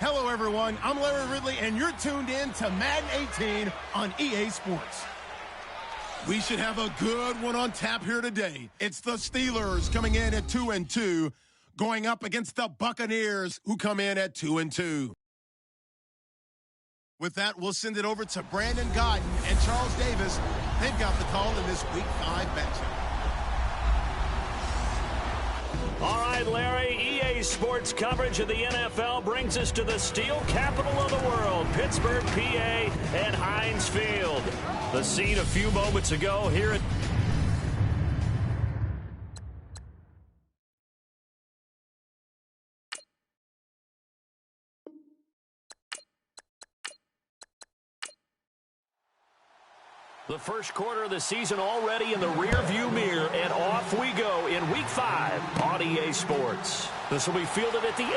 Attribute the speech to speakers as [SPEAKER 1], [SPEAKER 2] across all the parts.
[SPEAKER 1] Hello, everyone. I'm Larry Ridley, and you're tuned in to Madden 18 on EA Sports. We should have a good one on tap here today. It's the Steelers coming in at 2-2, going up against the Buccaneers, who come in at 2-2. With that, we'll send it over to Brandon Godden and Charles Davis. They've got the call in this Week 5 matchup.
[SPEAKER 2] All right, Larry, EA Sports coverage of the NFL brings us to the steel capital of the world, Pittsburgh, PA, at Heinz Field. The scene a few moments ago here at... The first quarter of the season already in the rearview mirror, and off we go in Week 5 on EA Sports. This will be fielded at the 8.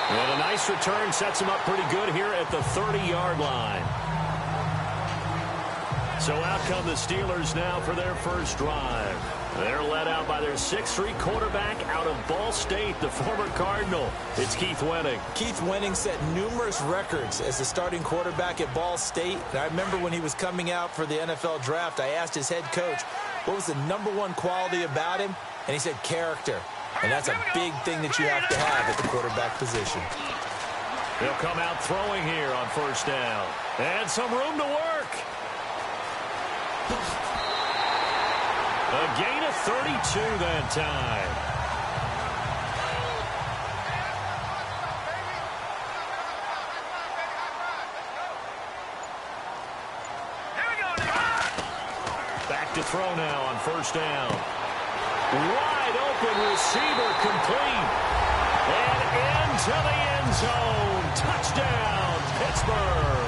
[SPEAKER 2] And a nice return sets him up pretty good here at the 30-yard line. So out come the Steelers now for their first drive. They're led out by their 6'3" quarterback out of Ball State, the former Cardinal. It's Keith Wenning.
[SPEAKER 3] Keith Wenning set numerous records as the starting quarterback at Ball State. And I remember when he was coming out for the NFL draft, I asked his head coach, what was the #1 quality about him? And he said character. And that's a big thing that you have to have at the quarterback position.
[SPEAKER 2] He'll come out throwing here on first down. And some room to work. A gain of 32 that time. Back to throw now on first down. Wide open receiver complete. And into the end zone. Touchdown, Pittsburgh.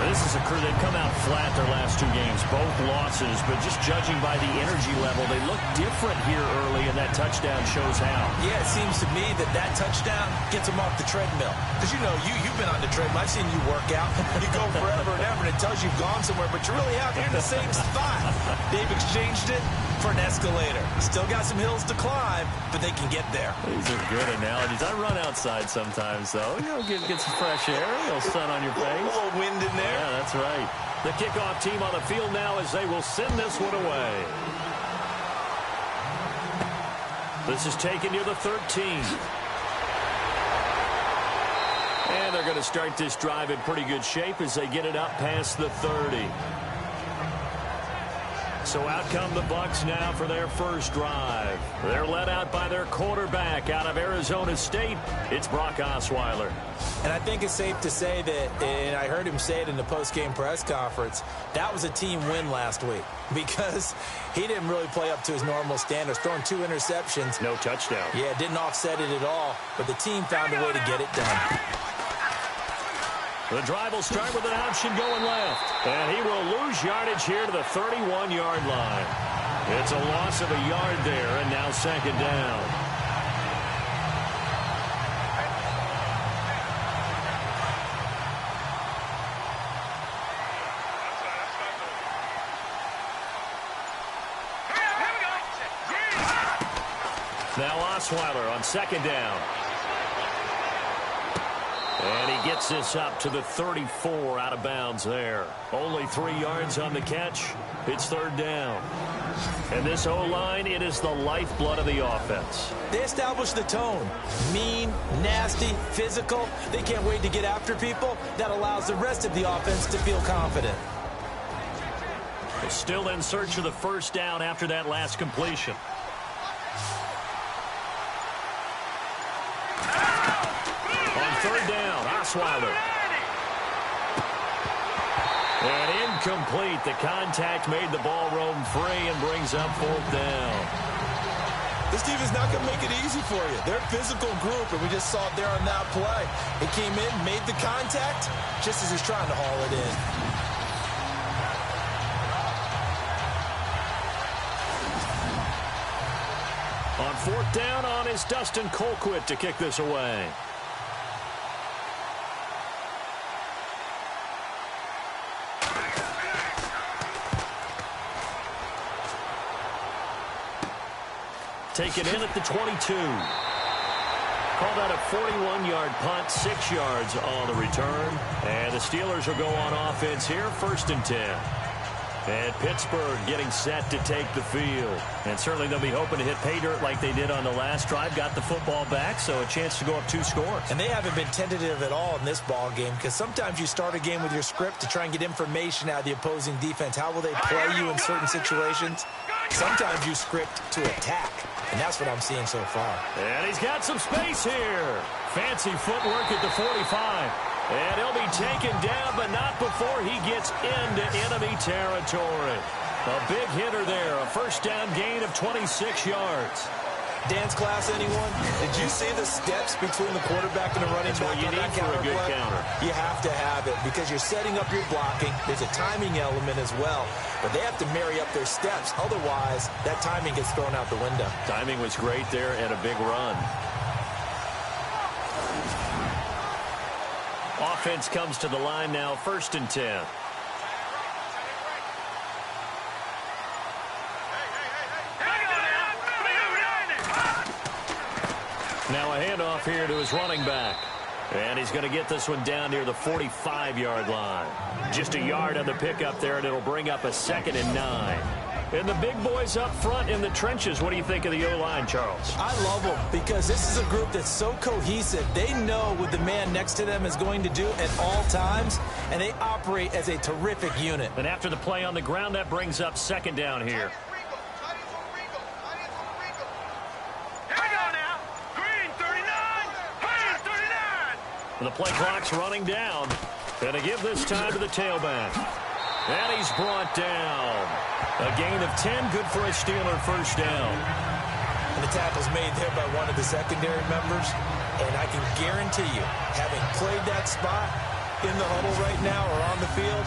[SPEAKER 2] This is a crew, they've come out flat their last 2 games, both losses, but just judging by the energy level, they look different here early, and that touchdown shows how.
[SPEAKER 3] Yeah, it seems to me that touchdown gets them off the treadmill. Because, you know, you've been on the treadmill. I've seen you work out. You go forever and ever, and it tells you you've gone somewhere, but you're really out here in the same spot. They've exchanged it for an escalator. Still got some hills to climb, but they can get there.
[SPEAKER 2] These are good analogies. I run outside sometimes, though. You know, get some fresh air, a little sun on your face.
[SPEAKER 3] A little wind in there.
[SPEAKER 2] Yeah, that's right. The kickoff team on the field now as they will send this one away. This is taken near the 13. And they're going to start this drive in pretty good shape as they get it up past the 30. So out come the Bucs now for their first drive. They're led out by their quarterback out of Arizona State. It's Brock Osweiler.
[SPEAKER 3] And I think it's safe to say that, and I heard him say it in the post-game press conference, that was a team win last week because he didn't really play up to his normal standards, throwing 2 interceptions.
[SPEAKER 2] No touchdown.
[SPEAKER 3] Yeah, didn't offset it at all, but the team found a way to get it done.
[SPEAKER 2] The drive will start with an option going left. And he will lose yardage here to the 31-yard line. It's a loss of a yard there, and now second down. Now Osweiler on second down. And he gets this up to the 34 out of bounds there. Only 3 yards on the catch. It's third down. And this O-line, it is the lifeblood of the offense.
[SPEAKER 3] They established the tone. Mean, nasty, physical. They can't wait to get after people. That allows the rest of the offense to feel confident.
[SPEAKER 2] Still in search of the first down after that last completion. Third down, Osweiler. And incomplete. The contact made the ball roam free and brings up fourth down.
[SPEAKER 3] This team is not going to make it easy for you. They're a physical group, and we just saw it there on that play. He came in, made the contact, just as he's trying to haul it in.
[SPEAKER 2] On fourth down on is Dustin Colquitt to kick this away. Taken in at the 22. Call that a 41-yard punt, 6 yards on the return. And the Steelers will go on offense here, 1st and 10. And Pittsburgh getting set to take the field. And certainly they'll be hoping to hit pay dirt like they did on the last drive. Got the football back, so a chance to go up 2 scores.
[SPEAKER 3] And they haven't been tentative at all in this ball game, because sometimes you start a game with your script to try and get information out of the opposing defense. How will they play you in certain situations? Sometimes you script to attack, and that's what I'm seeing so far.
[SPEAKER 2] And he's got some space here. Fancy footwork at the 45. And he'll be taken down, but not before he gets into enemy territory. A big hitter there, a 1st down gain of 26 yards.
[SPEAKER 3] Dance class, anyone? Did you see the steps between the quarterback and the running back?
[SPEAKER 2] That's what you need for a good counter.
[SPEAKER 3] You have to have it because you're setting up your blocking. There's a timing element as well, but they have to marry up their steps. Otherwise, that timing gets thrown out the window.
[SPEAKER 2] Timing was great there and a big run. Offense comes to the line now, 1st and 10. Now a handoff here to his running back. And he's going to get this one down near the 45-yard line. Just a yard on the pickup there, and it'll bring up a 2nd and 9. And the big boys up front in the trenches. What do you think of the O-line, Charles?
[SPEAKER 3] I love them because this is a group that's so cohesive. They know what the man next to them is going to do at all times, and they operate as a terrific unit.
[SPEAKER 2] And after the play on the ground, that brings up 2nd down here. The play clock's running down. And to give this time to the tailback. And he's brought down. A gain of 10, good for a Steeler 1st down.
[SPEAKER 3] And the tackle's made there by one of the secondary members. And I can guarantee you, having played that spot in the huddle right now or on the field,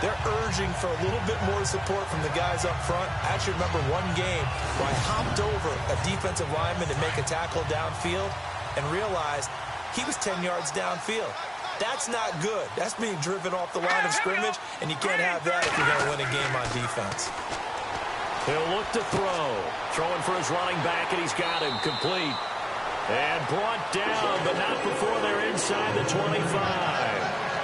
[SPEAKER 3] they're urging for a little bit more support from the guys up front. I actually remember one game where I hopped over a defensive lineman to make a tackle downfield and realized he was 10 yards downfield. That's not good. That's being driven off the line of scrimmage, and you can't have that if you're going to win a game on defense.
[SPEAKER 2] He'll look to throw. Throwing for his running back, and he's got him complete. And brought down, but not before they're inside the 25.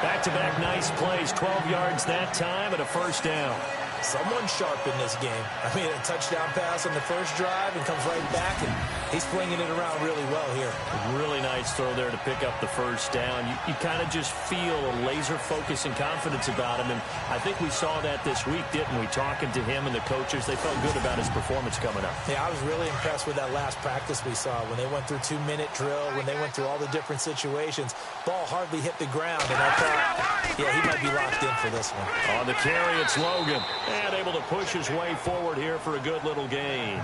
[SPEAKER 2] Back-to-back nice plays, 12 yards that time, and a 1st down.
[SPEAKER 3] Someone sharp in this game. I mean, a touchdown pass on the first drive and comes right back, and he's flinging it around really well here.
[SPEAKER 2] Really nice throw there to pick up the 1st down. You kind of just feel a laser focus and confidence about him, and I think we saw that this week, didn't we? Talking to him and the coaches, they felt good about his performance coming up.
[SPEAKER 3] Yeah, I was really impressed with that last practice we saw when they went through 2-minute drill, when they went through all the different situations. Ball hardly hit the ground, and I thought, yeah, he might be locked in for this one.
[SPEAKER 2] On the carry, it's Logan. And able to push his way forward here for a good little gain.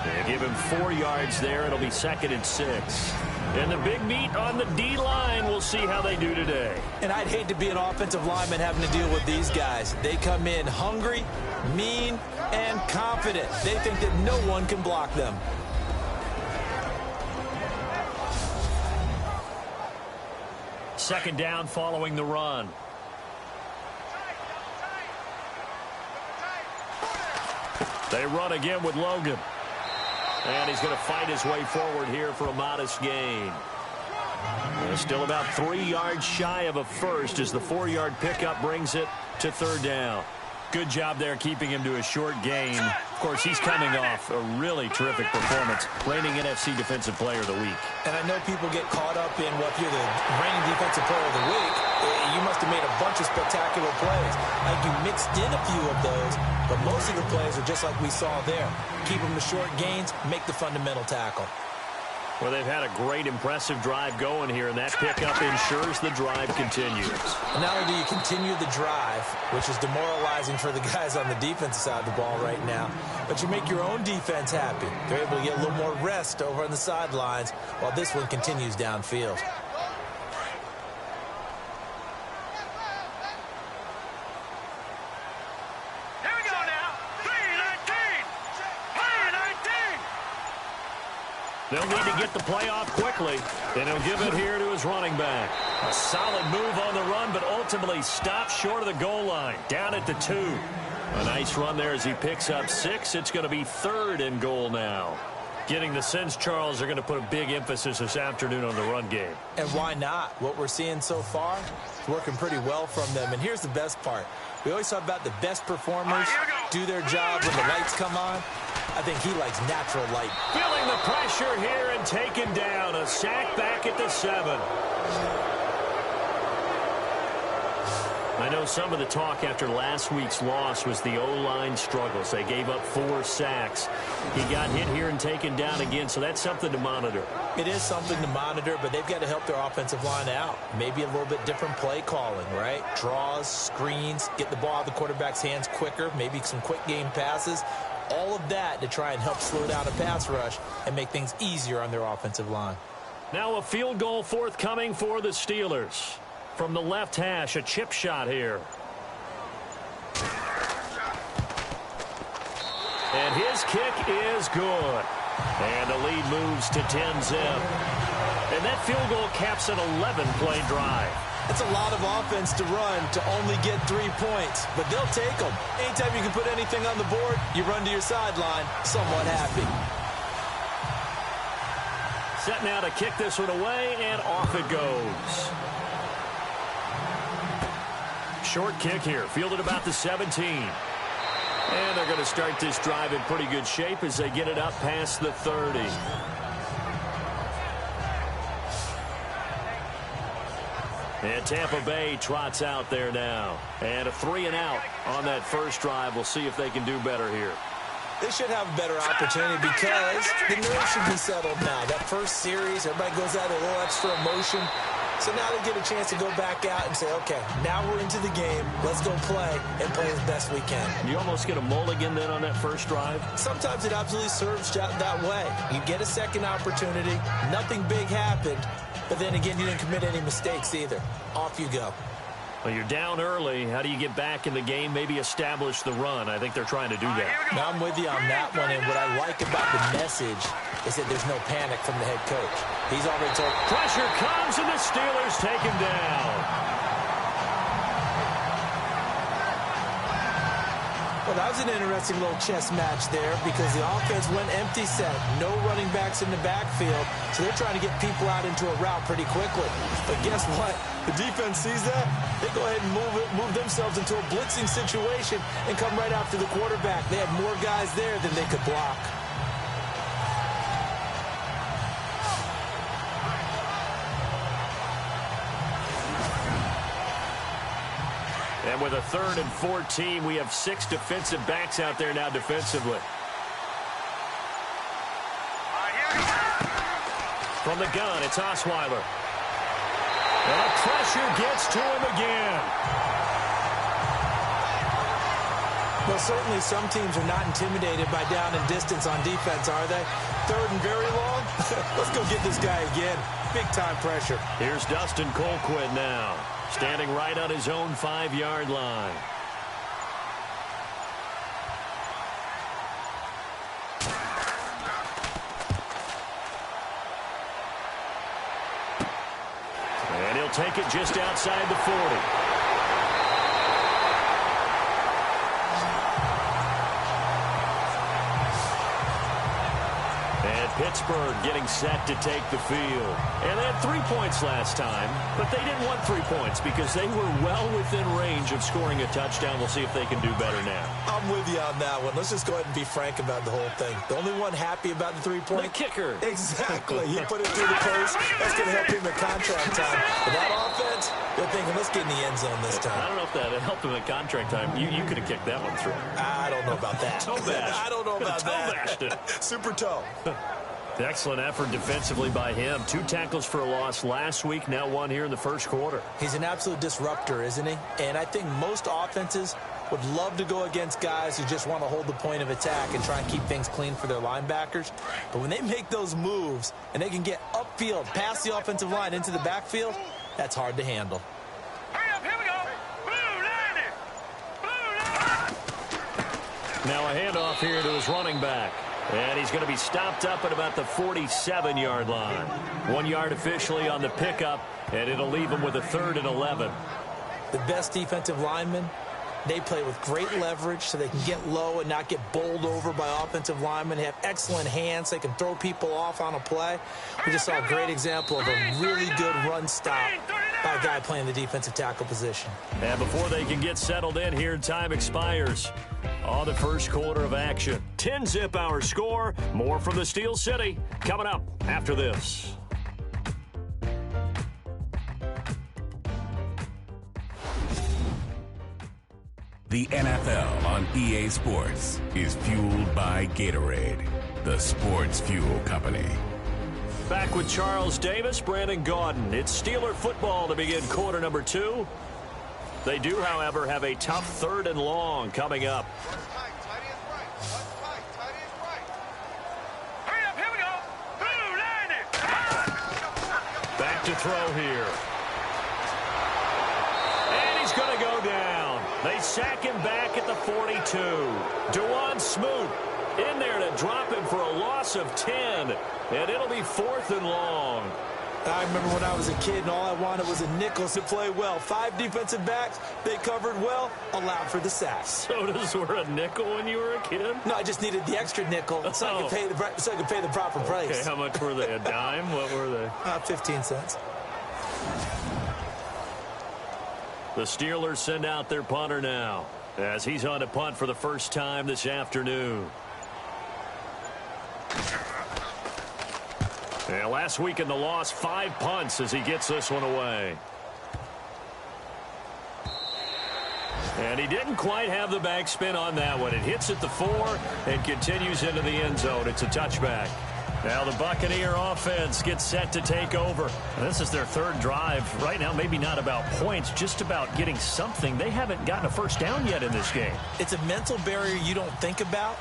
[SPEAKER 2] They give him 4 yards there. It'll be 2nd and 6. And the big meat on the D-line. We'll see how they do today.
[SPEAKER 3] And I'd hate to be an offensive lineman having to deal with these guys. They come in hungry, mean, and confident. They think that no one can block them.
[SPEAKER 2] Second down following the run. They run again with Logan. And he's going to fight his way forward here for a modest gain. Still about 3 yards shy of a first as the 4-yard pickup brings it to 3rd down. Good job there keeping him to a short gain. Of course, he's coming off a really terrific performance, reigning NFC Defensive Player of the Week.
[SPEAKER 3] And I know people get caught up in, well, if you're the reigning Defensive Player of the Week, you must have made a bunch of spectacular plays. Like you mixed in a few of those, but most of the plays are just like we saw there. Keep them to short gains, make the fundamental tackle.
[SPEAKER 2] Well, they've had a great, impressive drive going here, and that pickup ensures the drive continues.
[SPEAKER 3] And not only do you continue the drive, which is demoralizing for the guys on the defensive side of the ball right now, but you make your own defense happy. They're able to get a little more rest over on the sidelines while this one continues downfield.
[SPEAKER 2] They'll need to get the play off quickly, and he'll give it here to his running back. A solid move on the run, but ultimately stopped short of the goal line, down at the 2. A nice run there as he picks up 6. It's going to be 3rd and goal now. Getting the sense, Charles, are going to put a big emphasis this afternoon on the run game.
[SPEAKER 3] And why not? What we're seeing so far is working pretty well from them. And here's the best part. We always talk about the best performers do their job when the lights come on. I think he likes natural light.
[SPEAKER 2] Feeling the pressure here and taken down. A sack back at the 7. I know some of the talk after last week's loss was the O-line struggles. They gave up 4 sacks. He got hit here and taken down again, so that's something to monitor.
[SPEAKER 3] It is something to monitor, but they've got to help their offensive line out. Maybe a little bit different play calling, right? Draws, screens, get the ball out of the quarterback's hands quicker, maybe some quick game passes. All of that to try and help slow down a pass rush and make things easier on their offensive line.
[SPEAKER 2] Now a field goal forthcoming for the Steelers. From the left hash, a chip shot here. And his kick is good. And the lead moves to 10-zip. And that field goal caps an 11-play drive.
[SPEAKER 3] It's a lot of offense to run to only get 3 points, but they'll take them. Anytime you can put anything on the board, you run to your sideline somewhat happy.
[SPEAKER 2] Set now to kick this one away, and off it goes. Short kick here, fielded about the 17. And they're going to start this drive in pretty good shape as they get it up past the 30. And Tampa Bay trots out there now. And a 3-and-out on that first drive. We'll see if they can do better here.
[SPEAKER 3] They should have a better opportunity because the nerves should be settled now. That first series, everybody goes out a little extra emotion. So now they get a chance to go back out and say, okay, now we're into the game. Let's go play and play as best we can.
[SPEAKER 2] You almost get a mulligan then on that first drive?
[SPEAKER 3] Sometimes it absolutely serves that way. You get a second opportunity. Nothing big happened. But then again, you didn't commit any mistakes either. Off you go.
[SPEAKER 2] Well, you're down early. How do you get back in the game, maybe establish the run? I think they're trying to do that.
[SPEAKER 3] Now, I'm with you on that one, and what I like about the message is that there's no panic from the head coach. He's already told.
[SPEAKER 2] Pressure comes, and the Steelers take him down.
[SPEAKER 3] Well, that was an interesting little chess match there because the offense went empty set. No running backs in the backfield, so they're trying to get people out into a route pretty quickly. But guess what? The defense sees that. They go ahead and move themselves into a blitzing situation and come right after the quarterback. They had more guys there than they could block.
[SPEAKER 2] And with a 3rd and 14, we have 6 defensive backs out there now defensively. From the gun, it's Osweiler. And pressure gets to him again.
[SPEAKER 3] Well, certainly some teams are not intimidated by down and distance on defense, are they? 3rd and very long? Let's go get this guy again. Big-time pressure.
[SPEAKER 2] Here's Dustin Colquitt now, standing right on his own 5-yard line. And he'll take it just outside the 40. Pittsburgh getting set to take the field. And they had 3 points last time, but they didn't want 3 points because they were well within range of scoring a touchdown. We'll see if they can do better now.
[SPEAKER 3] I'm with you on that one. Let's just go ahead and be frank about the whole thing. The only one happy about the 3-point?
[SPEAKER 2] The kicker.
[SPEAKER 3] Exactly. He put it through the post. That's going to help him at contract time. But that offense, they're thinking, let's get in the end zone this time.
[SPEAKER 2] I don't know if that helped him at contract time. You could have kicked that one through.
[SPEAKER 3] I don't know about that.
[SPEAKER 2] Toe bash.
[SPEAKER 3] I don't know about that.
[SPEAKER 2] Bashed it.
[SPEAKER 3] Super toe.
[SPEAKER 2] Excellent effort defensively by him. 2 tackles for a loss last week, now 1 here in the first quarter.
[SPEAKER 3] He's an absolute disruptor, isn't he? And I think most offenses would love to go against guys who just want to hold the point of attack and try and keep things clean for their linebackers. But when they make those moves and they can get upfield, past the offensive line into the backfield, that's hard to handle.
[SPEAKER 4] Hurry up, here we go. Blue 90.
[SPEAKER 2] Now a handoff here to his running back. And he's going to be stopped up at about the 47-yard line. 1 yard officially on the pickup, and it'll leave him with a 3rd and 11.
[SPEAKER 3] The best defensive lineman They play with great leverage so they can get low and not get bowled over by offensive linemen. They have excellent hands. They can throw people off on a play. We just saw a great example of a really good run stop by a guy playing the defensive tackle position.
[SPEAKER 2] And before they can get settled in here, time expires on the first quarter of action. 10-zip our score. More from the Steel City coming up after this.
[SPEAKER 5] The NFL on EA Sports is fueled by Gatorade, the sports fuel company.
[SPEAKER 2] Back with Charles Davis, Brandon Gaudin. It's Steeler football to begin quarter number 2. They do, however, have a tough 3rd and long coming up.
[SPEAKER 4] Hurry up, here we go. Blue line it.
[SPEAKER 2] Back to throw here. And he's going to go down. They sack him back at the 42. DeJuan Smoot in there to drop him for a loss of 10. And it'll be 4th and long.
[SPEAKER 3] I remember when I was a kid and all I wanted was a nickel to play well. 5 defensive backs, they covered well, allowed for the sack.
[SPEAKER 2] So those were a nickel when you were a kid?
[SPEAKER 3] No, I just needed the extra nickel so I could pay the proper price.
[SPEAKER 2] Okay, how much were they? A dime? What were they?
[SPEAKER 3] 15 cents.
[SPEAKER 2] The Steelers send out their punter now as he's on to punt for the first time this afternoon. Yeah, last week in the loss, 5 punts as he gets this one away. And he didn't quite have the backspin on that one. It hits at the 4 and continues into the end zone. It's a touchback. Now the Buccaneer offense gets set to take over. And this is their 3rd drive. Right now, maybe not about points, just about getting something. They haven't gotten a first down yet in this game.
[SPEAKER 3] It's a mental barrier you don't think about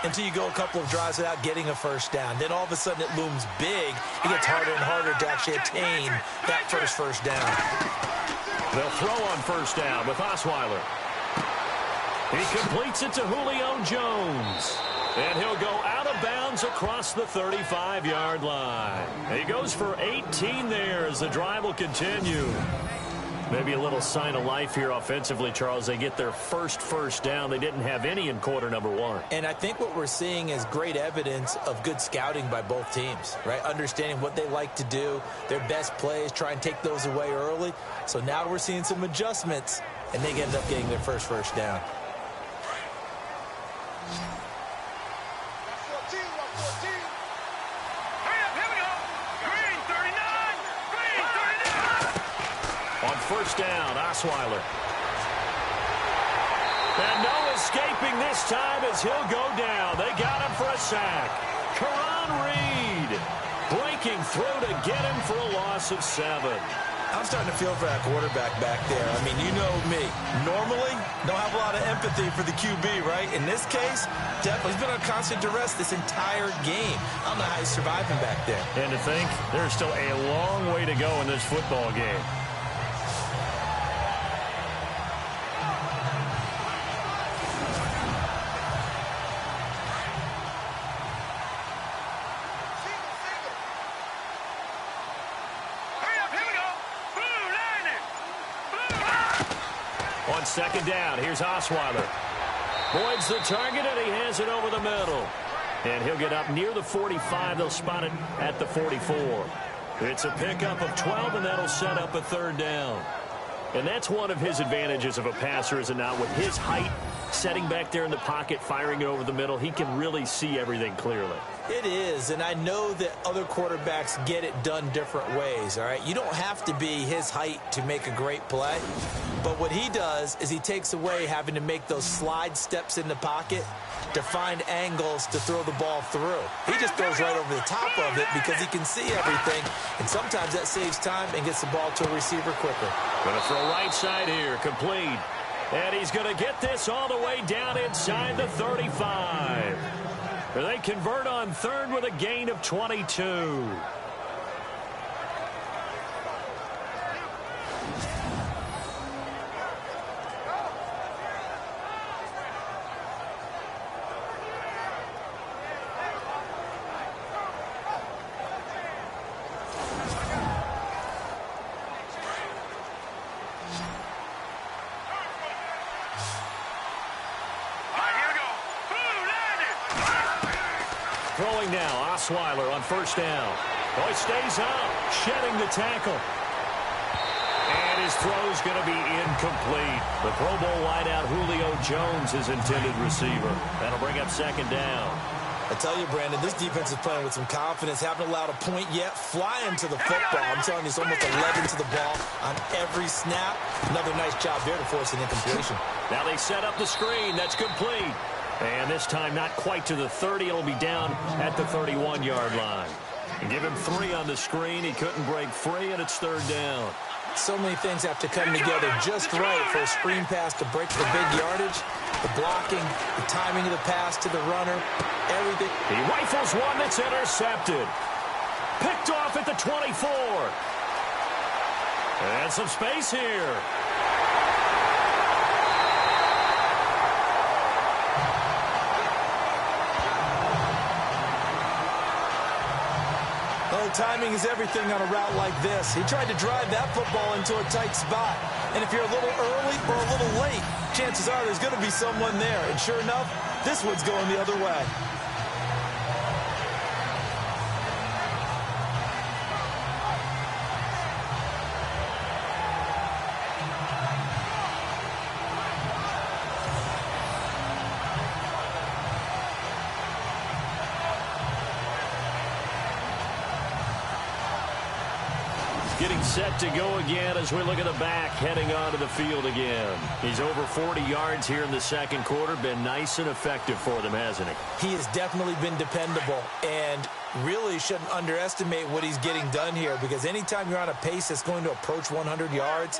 [SPEAKER 3] until you go a couple of drives without getting a first down. Then all of a sudden it looms big. It gets harder and harder to actually attain that first down.
[SPEAKER 2] They'll throw on first down with Osweiler. He completes it to Julio Jones. And he'll go out of bounds across the 35-yard line. And he goes for 18 there as the drive will continue. Maybe a little sign of life here offensively, Charles. They get their first down. They didn't have any in quarter number 1.
[SPEAKER 3] And I think what we're seeing is great evidence of good scouting by both teams, right? Understanding what they like to do, their best plays, try and take those away early. So now we're seeing some adjustments, and they end up getting their first down.
[SPEAKER 2] First down, Osweiler. And no escaping this time as he'll go down. They got him for a sack. Karan Reed breaking through to get him for a loss of 7.
[SPEAKER 3] I'm starting to feel for that quarterback back there. I mean, you know me. Normally, don't have a lot of empathy for the QB, right? In this case, definitely. He's been on constant duress this entire game. I don't know how he's surviving back there.
[SPEAKER 2] And to think, there's still a long way to go in this football game. On second down, here's Osweiler. Boyd's the target, and he hands it over the middle. And he'll get up near the 45. They'll spot it at the 44. It's a pickup of 12, and that'll set up a 3rd down. And that's one of his advantages of a passer, is it not? With his height, setting back there in the pocket, firing it over the middle, he can really see everything clearly.
[SPEAKER 3] It is, and I know that other quarterbacks get it done different ways, all right? You don't have to be his height to make a great play, but what he does is he takes away having to make those slide steps in the pocket to find angles to throw the ball through. He just throws right over the top of it because he can see everything, and sometimes that saves time and gets the ball to a receiver quicker.
[SPEAKER 2] Going to throw right side here, complete. And he's going to get this all the way down inside the 35. They convert on 3rd with a gain of 22. throwing now. Osweiler on first down. Oh, he stays up, shedding the tackle. And his throw's going to be incomplete. The Pro Bowl wideout Julio Jones, his intended receiver. That'll bring up second down.
[SPEAKER 3] I tell you, Brandon, this defense is playing with some confidence. Haven't allowed a point yet. Flying to the football. I'm telling you, it's almost 11 to the ball on every snap. Another nice job there to force an incompletion.
[SPEAKER 2] Now they set up the screen. That's complete. And this time not quite to the 30. It'll be down at the 31-yard line. And give him 3 on the screen. He couldn't break free, and it's third down.
[SPEAKER 3] So many things have to come together just right for a screen pass to break for big yardage. The blocking, the timing of the pass to the runner, everything.
[SPEAKER 2] He rifles one that's intercepted. Picked off at the 24. And some space here.
[SPEAKER 3] Oh, timing is everything on a route like this. He tried to drive that football into a tight spot. And if you're a little early or a little late, chances are there's going to be someone there. And sure enough, this one's going the other way.
[SPEAKER 2] Getting set to go again as we look at the back, heading onto the field again. He's over 40 yards here in the second quarter. Been nice and effective for them, hasn't he?
[SPEAKER 3] He has definitely been dependable, and really shouldn't underestimate what he's getting done here, because anytime you're on a pace that's going to approach 100 yards,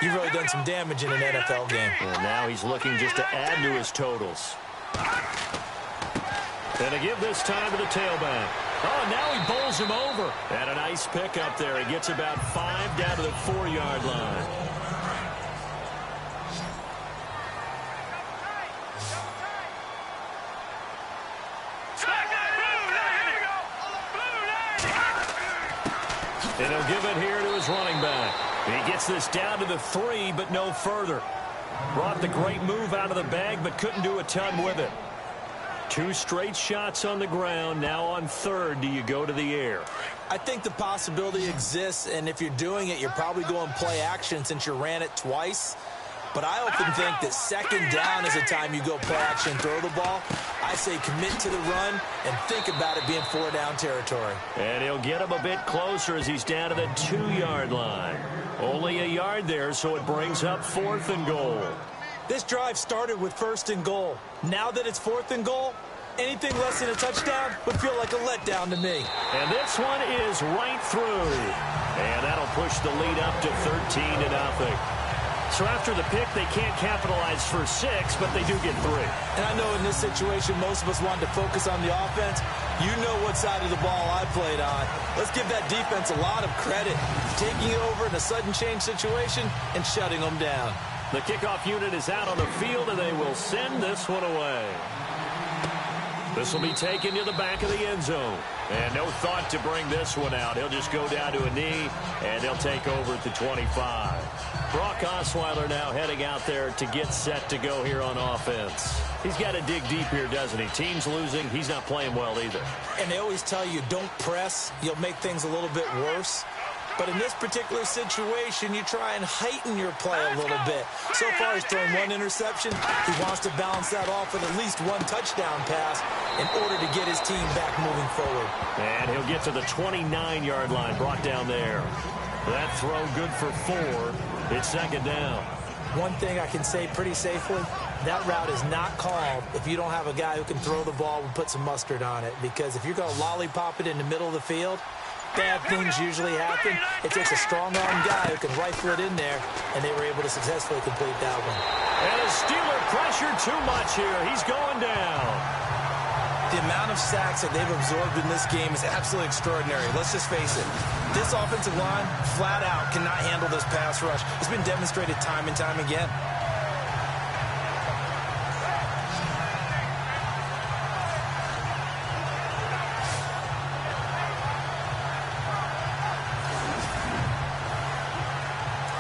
[SPEAKER 3] you've really done some damage in an NFL game.
[SPEAKER 2] And now he's looking just to add to his totals. And to give this time to the tailback. Oh, and now he bowls him over. And a nice pick up there. He gets about 5 down to the 4-yard line. And he'll give it here to his running back. He gets this down to the 3, but no further. Brought the great move out of the bag, but couldn't do a ton with it. 2 straight shots on the ground. Now on third, do you go to the air?
[SPEAKER 3] I think the possibility exists, and if you're doing it, you're probably going play action since you ran it twice. But I often think that second down is the time you go play action and throw the ball. I say commit to the run and think about it being 4-down territory.
[SPEAKER 2] And he'll get him a bit closer as he's down to the 2-yard line. Only a yard there, so it brings up 4th and goal.
[SPEAKER 3] This drive started with 1st and goal. Now that it's 4th and goal, anything less than a touchdown would feel like a letdown to me.
[SPEAKER 2] And this one is right through. And that'll push the lead up to 13-0. So after the pick, they can't capitalize for 6, but they do get 3.
[SPEAKER 3] And I know in this situation, most of us wanted to focus on the offense. You know what side of the ball I played on. Let's give that defense a lot of credit. Taking it over in a sudden change situation and shutting them down.
[SPEAKER 2] The kickoff unit is out on the field, and they will send this one away. This will be taken to the back of the end zone. And no thought to bring this one out. He'll just go down to a knee, and they'll take over at the 25. Brock Osweiler now heading out there to get set to go here on offense. He's got to dig deep here, doesn't he? Team's losing. He's not playing well either.
[SPEAKER 3] And they always tell you, don't press. You'll make things a little bit worse. But in this particular situation, you try and heighten your play a little bit. So far, he's thrown 1 interception. He wants to balance that off with at least 1 touchdown pass in order to get his team back moving forward.
[SPEAKER 2] And he'll get to the 29-yard line, brought down there. That throw good for 4. It's second down.
[SPEAKER 3] One thing I can say pretty safely, that route is not called if you don't have a guy who can throw the ball and put some mustard on it. Because if you're going to lollipop it in the middle of the field, bad things usually happen. It takes a strong-arm guy who can rifle it in there, and they were able to successfully complete that one.
[SPEAKER 2] And a Steeler pressure too much here. He's going down.
[SPEAKER 3] The amount of sacks that they've absorbed in this game is absolutely extraordinary. Let's just face it. This offensive line, flat out, cannot handle this pass rush. It's been demonstrated time and time again.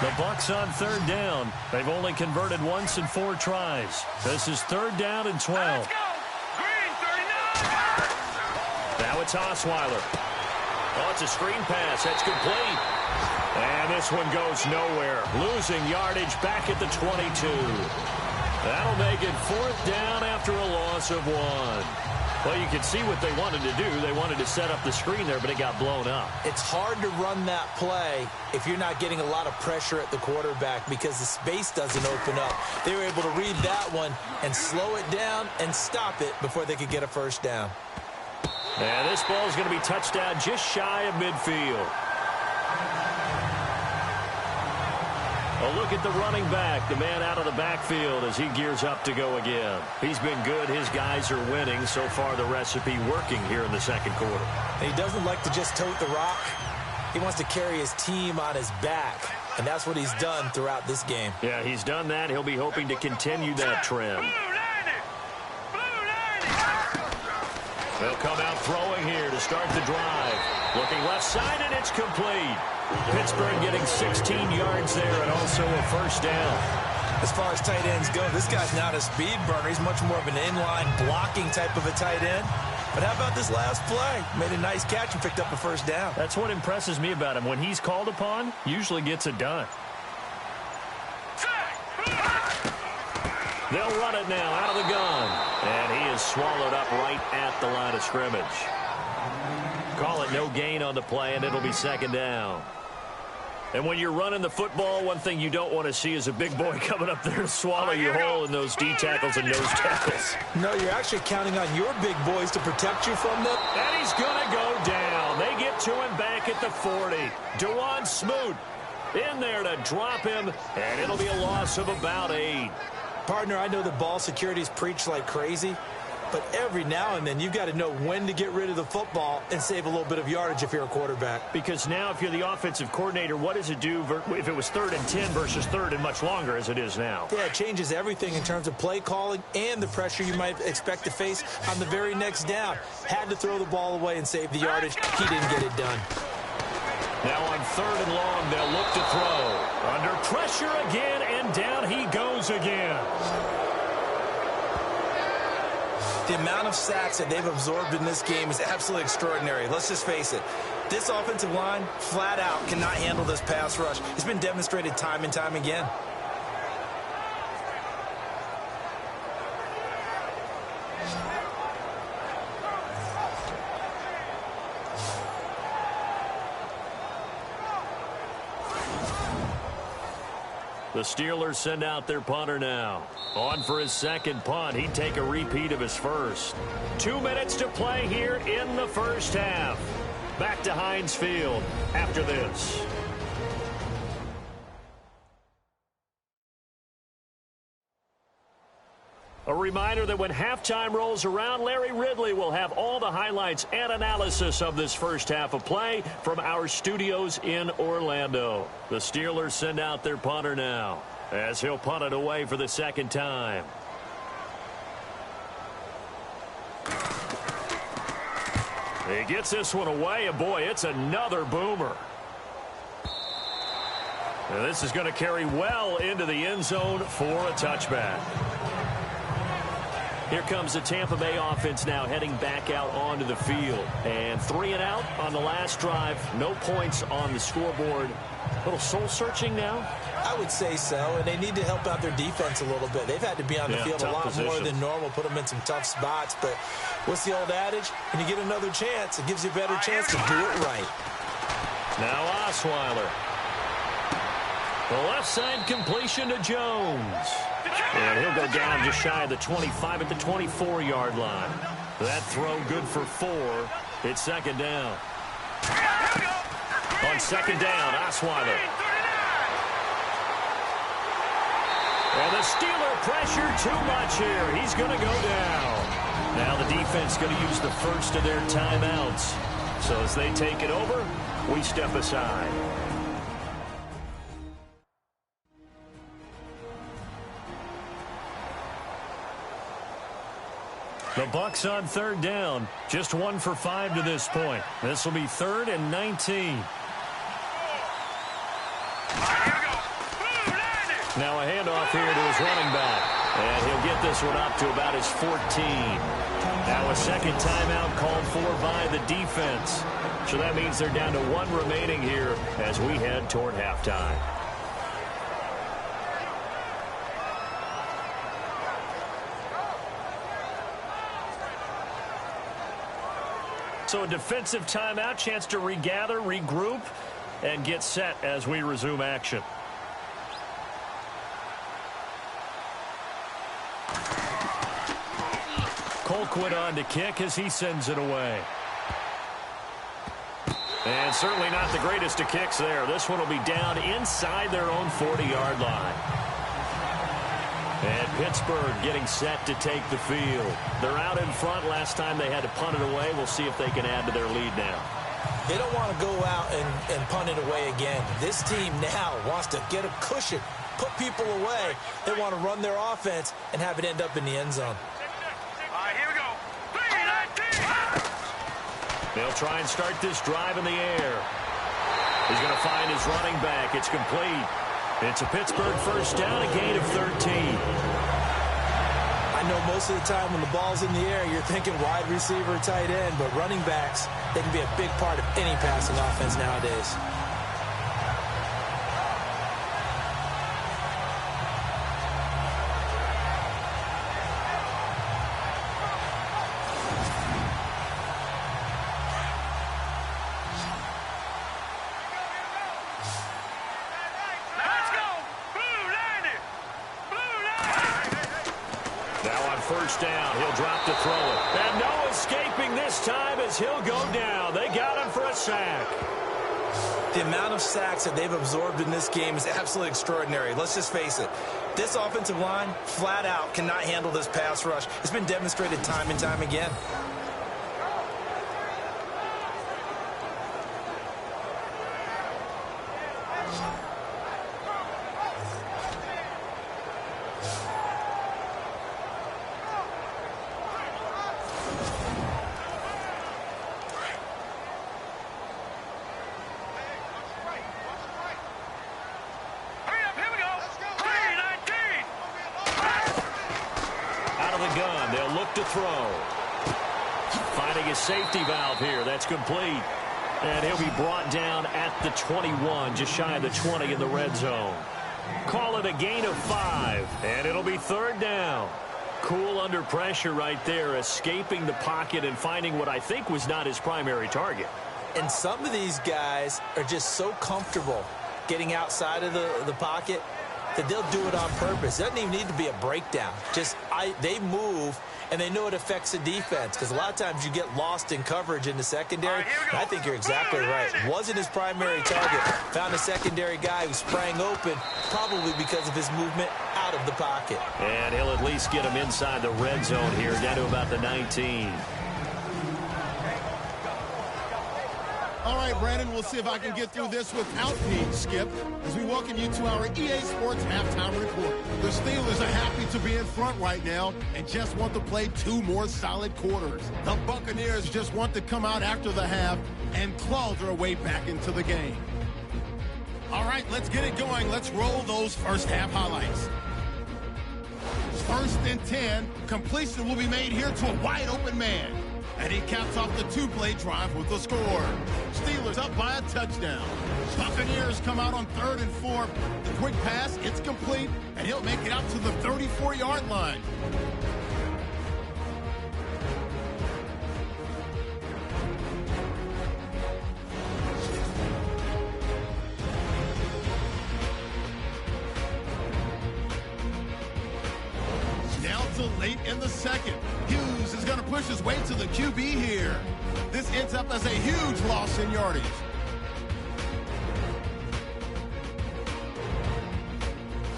[SPEAKER 2] The Bucs on third down. They've only converted once in 4 tries. This is 3rd down and 12. it's Osweiler. Oh, it's a screen pass. That's complete. And this one goes nowhere. Losing yardage back at the 22. That'll make it 4th down after a loss of 1. Well, you can see what they wanted to do. They wanted to set up the screen there, but it got blown up.
[SPEAKER 3] It's hard to run that play if you're not getting a lot of pressure at the quarterback because the space doesn't open up. They were able to read that one and slow it down and stop it before they could get a 1st down.
[SPEAKER 2] And this ball is going to be touchdown just shy of midfield. A look at the running back, the man out of the backfield as he gears up to go again. He's been good. His guys are winning. So far, the recipe working here in the 2nd quarter.
[SPEAKER 3] He doesn't like to just tote the rock. He wants to carry his team on his back, and that's what he's done throughout this game.
[SPEAKER 2] Yeah, he's done that. He'll be hoping to continue that trend. They'll come out throwing here to start the drive. Looking left side, and it's complete. Pittsburgh getting 16 yards there and also a 1st down.
[SPEAKER 3] As far as tight ends go, this guy's not a speed burner. He's much more of an inline blocking type of a tight end. But how about this last play? Made a nice catch and picked up a 1st down.
[SPEAKER 2] That's what impresses me about him. When he's called upon, usually gets it done. They'll run it now out of the gun. And he is swallowed up right at the line of scrimmage. Call it no gain on the play, and it'll be 2nd down. And when you're running the football, one thing you don't want to see is a big boy coming up there to swallow you whole in those D tackles and nose tackles.
[SPEAKER 3] No, you're actually counting on your big boys to protect you from them.
[SPEAKER 2] And he's going to go down. They get to him back at the 40. Dewan Smoot in there to drop him, and it'll be a loss of about 8.
[SPEAKER 3] Partner, I know the ball security's preached like crazy, but every now and then you've got to know when to get rid of the football and save a little bit of yardage if you're a quarterback.
[SPEAKER 2] Because now if you're the offensive coordinator, what does it do if it was 3rd and 10 versus 3rd and much longer as it is now?
[SPEAKER 3] Yeah, it changes everything in terms of play calling and the pressure you might expect to face on the very next down. Had to throw the ball away and save the yardage. He didn't get it done.
[SPEAKER 2] Now on 3rd and long, they'll look to throw. Under pressure again, and down he goes again.
[SPEAKER 3] The amount of sacks that they've absorbed in this game is absolutely extraordinary. Let's just face it. This offensive line, flat out, cannot handle this pass rush. It's been demonstrated time and time again.
[SPEAKER 2] The Steelers send out their punter now. On for his 2nd punt. He'd take a repeat of his 1st. 2 minutes to play here in the 1st half. Back to Heinz Field after this. A reminder that when halftime rolls around, Larry Ridley will have all the highlights and analysis of this 1st half of play from our studios in Orlando. The Steelers send out their punter now as he'll punt it away for the 2nd time. He gets this one away, and boy, it's another boomer. And this is going to carry well into the end zone for a touchback. Here comes the Tampa Bay offense now heading back out onto the field. And 3 and out on the last drive. No points on the scoreboard. A little soul-searching now?
[SPEAKER 3] I would say so, and they need to help out their defense a little bit. They've had to be on the field a lot more than normal, put them in some tough spots. But what's the old adage? When you get another chance, it gives you a better chance to do it right.
[SPEAKER 2] Now Osweiler. The left side completion to Jones. And he'll go down just shy of the 25 at the 24-yard line. That throw good for 4. It's 2nd down. On 2nd down, Osweiler. And the Steeler pressure too much here. He's going to go down. Now the defense going to use the first of their timeouts. So as they take it over, we step aside. The Bucs on 3rd down. Just 1 for 5 to this point. This will be 3rd and 19. Now a handoff here to his running back. And he'll get this one up to about his 14. Now a second timeout called for by the defense. So that means they're down to 1 remaining here as we head toward halftime. So a defensive timeout, chance to regather, regroup, and get set as we resume action. Colquitt on to kick as he sends it away. And certainly not the greatest of kicks there. This one will be down inside their own 40-yard line. And Pittsburgh getting set to take the field. They're out in front. Last time they had to punt it away. We'll see if they can add to their lead now.
[SPEAKER 3] They don't want to go out and punt it away again. This team now wants to get a cushion, put people away. They want to run their offense and have it end up in the end zone.
[SPEAKER 4] All right, here we go. 3-19.
[SPEAKER 2] They'll try and start this drive in the air. He's going to find his running back. It's complete. It's a Pittsburgh first down, a gain of 13.
[SPEAKER 3] I know most of the time when the ball's in the air, you're thinking wide receiver, tight end, but running backs, they can be a big part of any passing offense nowadays.
[SPEAKER 2] First down. He'll drop to throw it. And no escaping this time as he'll go down. They got him for a sack.
[SPEAKER 3] The amount of sacks that they've absorbed in this game is absolutely extraordinary. Let's just face it. This offensive line, flat out, cannot handle this pass rush. It's been demonstrated time and time again.
[SPEAKER 2] To throw. Finding his safety valve here. That's complete. And he'll be brought down at the 21, just shy of the 20 in the red zone. Call it a gain of 5, and it'll be third down. Cool under pressure right there, escaping the pocket and finding what I think was not his primary target.
[SPEAKER 3] And some of these guys are just so comfortable getting outside of the pocket that they'll do it on purpose. It doesn't even need to be a breakdown. They move, and they know it affects the defense because a lot of times you get lost in coverage in the secondary. And I think you're exactly right. Wasn't his primary target. Found a secondary guy who sprang open, probably because of his movement out of the pocket.
[SPEAKER 2] And he'll at least get him inside the red zone here, down to about the 19.
[SPEAKER 1] All right, Brandon, we'll see if I can get through this without being skipped as we welcome you to our EA Sports halftime report. The Steelers are happy to be in front right now and just want to play 2 more solid quarters. The Buccaneers just want to come out after the half and claw their way back into the game. All right, let's get it going. Let's roll those first half highlights. First and 10, completion will be made here to a wide open man. And he caps off the 2-play drive with the score. Steelers up by a touchdown. Buccaneers come out on 3rd and 4. The quick pass, it's complete, and he'll make it out to the 34-yard line. Now to late in the second. Hughes is going to push his way to the QB here. This ends up as a huge loss in yardage.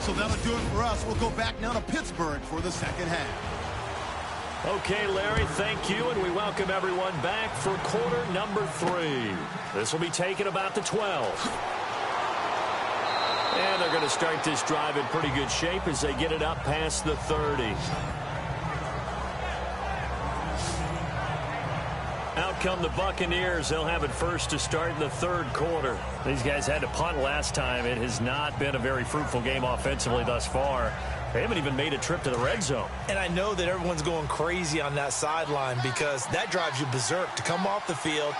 [SPEAKER 1] So that'll do it for us. We'll go back now to Pittsburgh for the second half.
[SPEAKER 2] Okay, Larry, thank you, and we welcome everyone back for quarter number 3. This will be taken about the 12. And they're going to start this drive in pretty good shape as they get it up past the 30. Out come the Buccaneers. They'll have it first to start in the 3rd quarter. These guys had to punt last time. It has not been a very fruitful game offensively thus far. They haven't even made a trip to the red zone.
[SPEAKER 3] And I know that everyone's going crazy on that sideline because that drives you berserk to come off the field,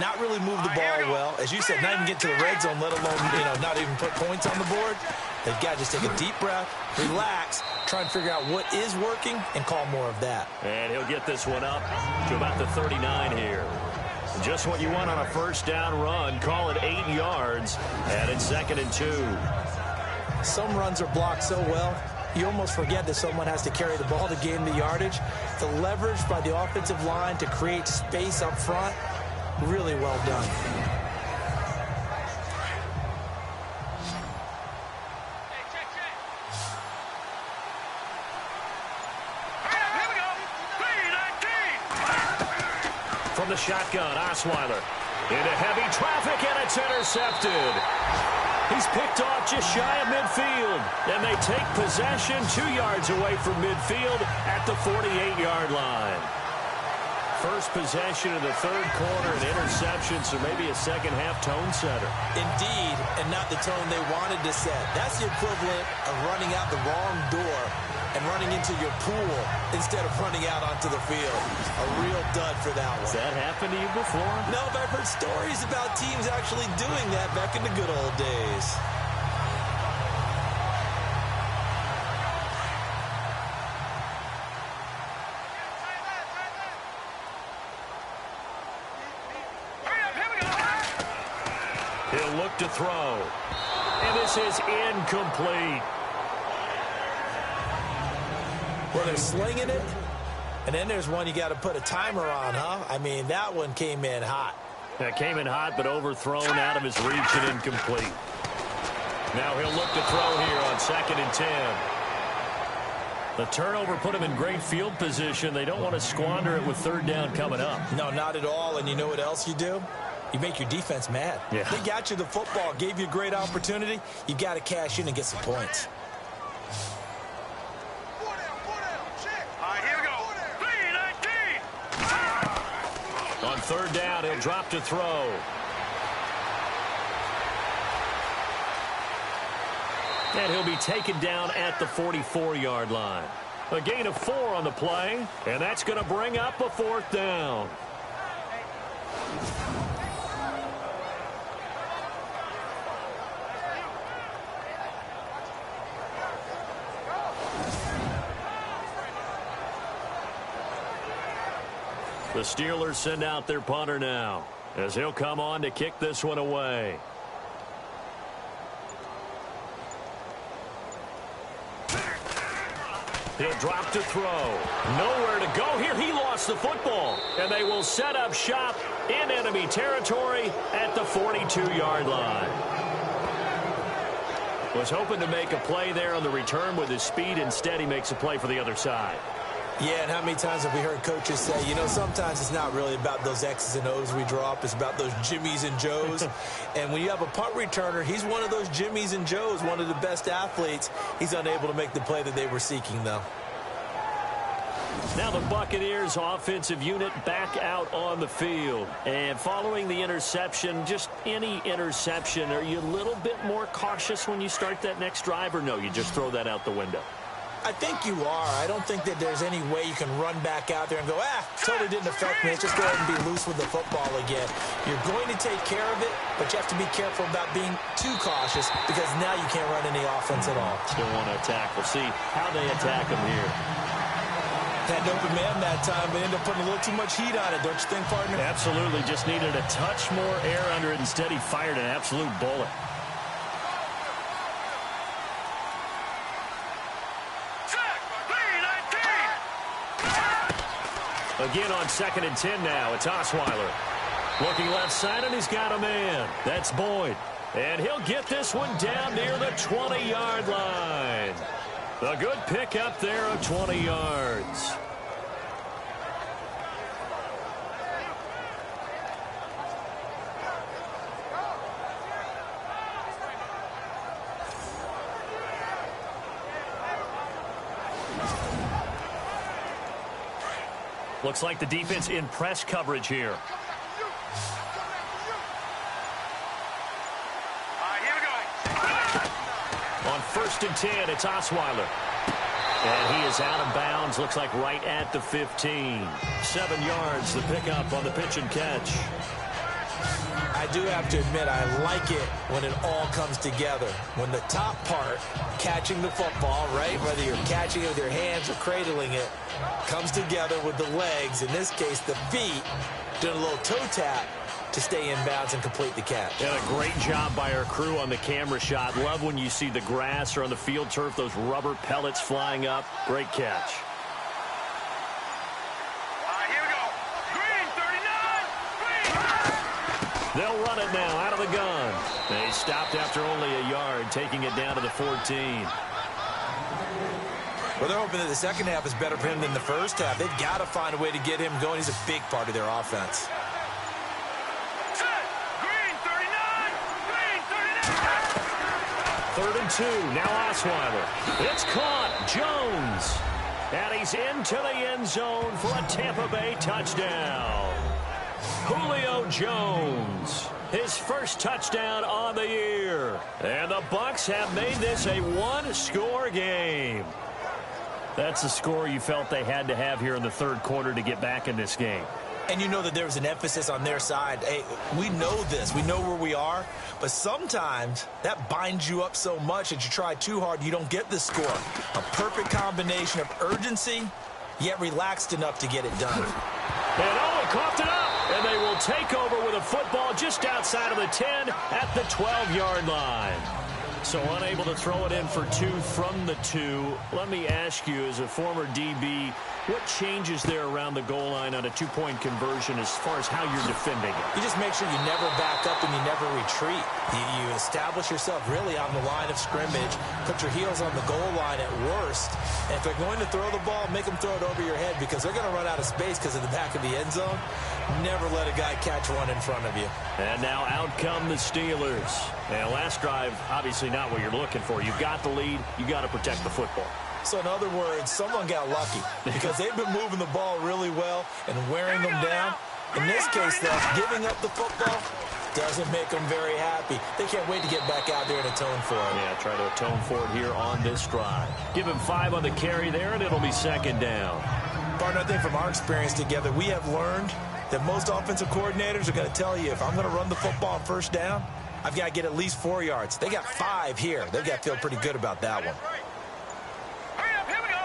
[SPEAKER 3] not really move the ball well. As you said, not even get to the red zone, let alone, not even put points on the board. They've got to just take a deep breath, relax, try and figure out what is working, and call more of that.
[SPEAKER 2] And he'll get this one up to about the 39 here. Just what you want on a first down run. Call it 8 yards, and it's 2nd and 2.
[SPEAKER 3] Some runs are blocked so well, you almost forget that someone has to carry the ball to gain the yardage. The leverage by the offensive line to create space up front, really well done.
[SPEAKER 2] From the shotgun, Osweiler into heavy traffic, and it's intercepted. He's picked off just shy of midfield, and they take possession 2 yards away from midfield at the 48-yard line. First possession of the third quarter, an interception, so maybe a second-half tone setter.
[SPEAKER 3] Indeed, and not the tone they wanted to set. That's the equivalent of running out the wrong door and running into your pool instead of running out onto the field. A real dud for that one.
[SPEAKER 2] Has that happened to you before?
[SPEAKER 3] No, but I've heard stories about teams actually doing that back in the good old days.
[SPEAKER 2] He'll look to throw. And this is incomplete.
[SPEAKER 3] Well, they're slinging it, and then there's one you got to put a timer on, huh? I mean, that one came in hot.
[SPEAKER 2] That came in hot, but overthrown out of his reach and incomplete. Now he'll look to throw here on 2nd and 10. The turnover put him in great field position. They don't want to squander it with 3rd down coming up.
[SPEAKER 3] No, not at all, and you know what else you do? You make your defense mad.
[SPEAKER 2] Yeah.
[SPEAKER 3] They got you the football, gave you a great opportunity. You got to cash in and get some points.
[SPEAKER 2] On 3rd down, he'll drop to throw. And he'll be taken down at the 44-yard line. A gain of 4 on the play, and that's going to bring up a 4th down. The Steelers send out their punter now, as he'll come on to kick this one away. He'll drop to throw. Nowhere to go here. He lost the football, and they will set up shop in enemy territory at the 42-yard line. Was hoping to make a play there on the return with his speed. Instead, he makes a play for the other side.
[SPEAKER 3] Yeah, and how many times have we heard coaches say, sometimes it's not really about those X's and O's we drop. It's about those Jimmies and Joes. And when you have a punt returner, he's one of those Jimmies and Joes, one of the best athletes. He's unable to make the play that they were seeking, though.
[SPEAKER 2] Now the Buccaneers offensive unit back out on the field. And following the interception, just any interception, are you a little bit more cautious when you start that next drive, or no, you just throw that out the window?
[SPEAKER 3] I think you are. I don't think that there's any way you can run back out there and go, totally didn't affect me. Let's just go ahead and be loose with the football again. You're going to take care of it, but you have to be careful about being too cautious because now you can't run any offense at all.
[SPEAKER 2] Still want to attack. We'll see how they attack him here.
[SPEAKER 3] Had an open man that time, but ended up putting a little too much heat on it, don't you think, partner?
[SPEAKER 2] Absolutely. Just needed a touch more air under it. Instead, he fired an absolute bullet. Again on 2nd and 10 now. It's Osweiler. Looking left side, and he's got a man. That's Boyd. And he'll get this one down near the 20-yard line. A good pickup there of 20 yards. Looks like the defense in press coverage here. On 1st and 10, it's Osweiler. And he is out of bounds, looks like right at the 15. 7 yards, the pickup on the pitch and catch.
[SPEAKER 3] I do have to admit, I like it when it all comes together. When the top part, catching the football, right, whether you're catching it with your hands or cradling it, comes together with the legs, in this case the feet, doing a little toe tap to stay in bounds and complete the catch.
[SPEAKER 2] And a great job by our crew on the camera shot. Love when you see the grass or on the field turf, those rubber pellets flying up. Great catch.
[SPEAKER 4] Here we go. Green, 39. Green.
[SPEAKER 2] They'll run it now out of the gun. They stopped after only a yard, taking it down to the 14.
[SPEAKER 3] Well, they're hoping that the second half is better for him than the first half. They've got to find a way to get him going. He's a big part of their offense.
[SPEAKER 4] Green, 39. Green, 39.
[SPEAKER 2] 3rd and 2. Now Osweiler. It's caught. Jones. And he's into the end zone for a Tampa Bay touchdown. Julio Jones. His first touchdown on the year. And the Bucs have made this a one-score game. That's the score you felt they had to have here in the third quarter to get back in this game.
[SPEAKER 3] And you know that there was an emphasis on their side. Hey, we know this. We know where we are. But sometimes that binds you up so much that you try too hard, you don't get the score. A perfect combination of urgency, yet relaxed enough to get it done.
[SPEAKER 2] And Owen coughed it up. And they will take over with a football just outside of the 10 at the 12-yard line. So unable to throw it in for 2 from the 2. Let me ask you, as a former DB, what changes there around the goal line on a 2-point conversion as far as how you're defending it?
[SPEAKER 3] You just make sure you never back up and you never retreat. You establish yourself really on the line of scrimmage, put your heels on the goal line at worst. And if they're going to throw the ball, make them throw it over your head because they're going to run out of space because of the back of the end zone. Never let a guy catch one in front of you.
[SPEAKER 2] And now out come the Steelers. And last drive, obviously not what you're looking for. You've got the lead. You got to protect the football.
[SPEAKER 3] So in other words, someone got lucky because they've been moving the ball really well and wearing them down. In this case, though, giving up the football doesn't make them very happy. They can't wait to get back out there and atone for it.
[SPEAKER 2] Yeah, try to atone for it here on this drive. Give him 5 on the carry there, and it'll be 2nd down.
[SPEAKER 3] Partner, I think from our experience together, we have learned that most offensive coordinators are going to tell you, if I'm going to run the football on first down, I've got to get at least 4 yards. They got 5 here. They've got to feel pretty good about that one.
[SPEAKER 4] Hurry up, here we go.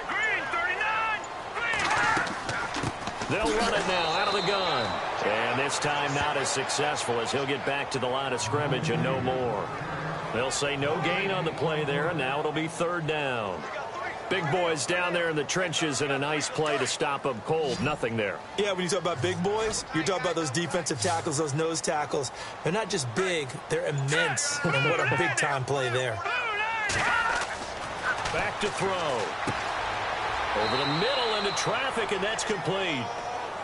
[SPEAKER 4] Green, 39. Green.
[SPEAKER 2] They'll run it now out of the gun. And this time not as successful as he'll get back to the line of scrimmage and no more. They'll say no gain on the play there, and now it'll be 3rd down. Big boys down there in the trenches, and a nice play to stop them cold. Nothing there.
[SPEAKER 3] Yeah, when you talk about big boys, you're talking about those defensive tackles, those nose tackles. They're not just big, they're immense. And what a big-time play there.
[SPEAKER 2] Back to throw. Over the middle into traffic, and that's complete.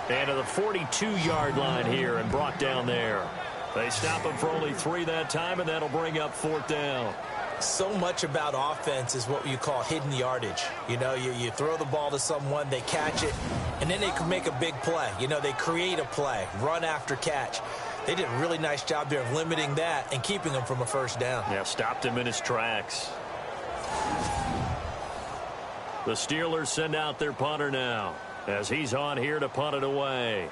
[SPEAKER 2] And to the 42-yard line here and brought down there. They stop him for only 3 that time, and that'll bring up 4th down.
[SPEAKER 3] So much about offense is what you call hidden yardage. You know, you throw the ball to someone, they catch it, and then they can make a big play. You know, they create a play, run after catch. They did a really nice job there of limiting that and keeping him from a first down.
[SPEAKER 2] Yeah, stopped him in his tracks. The Steelers send out their punter now as he's on here to punt it away.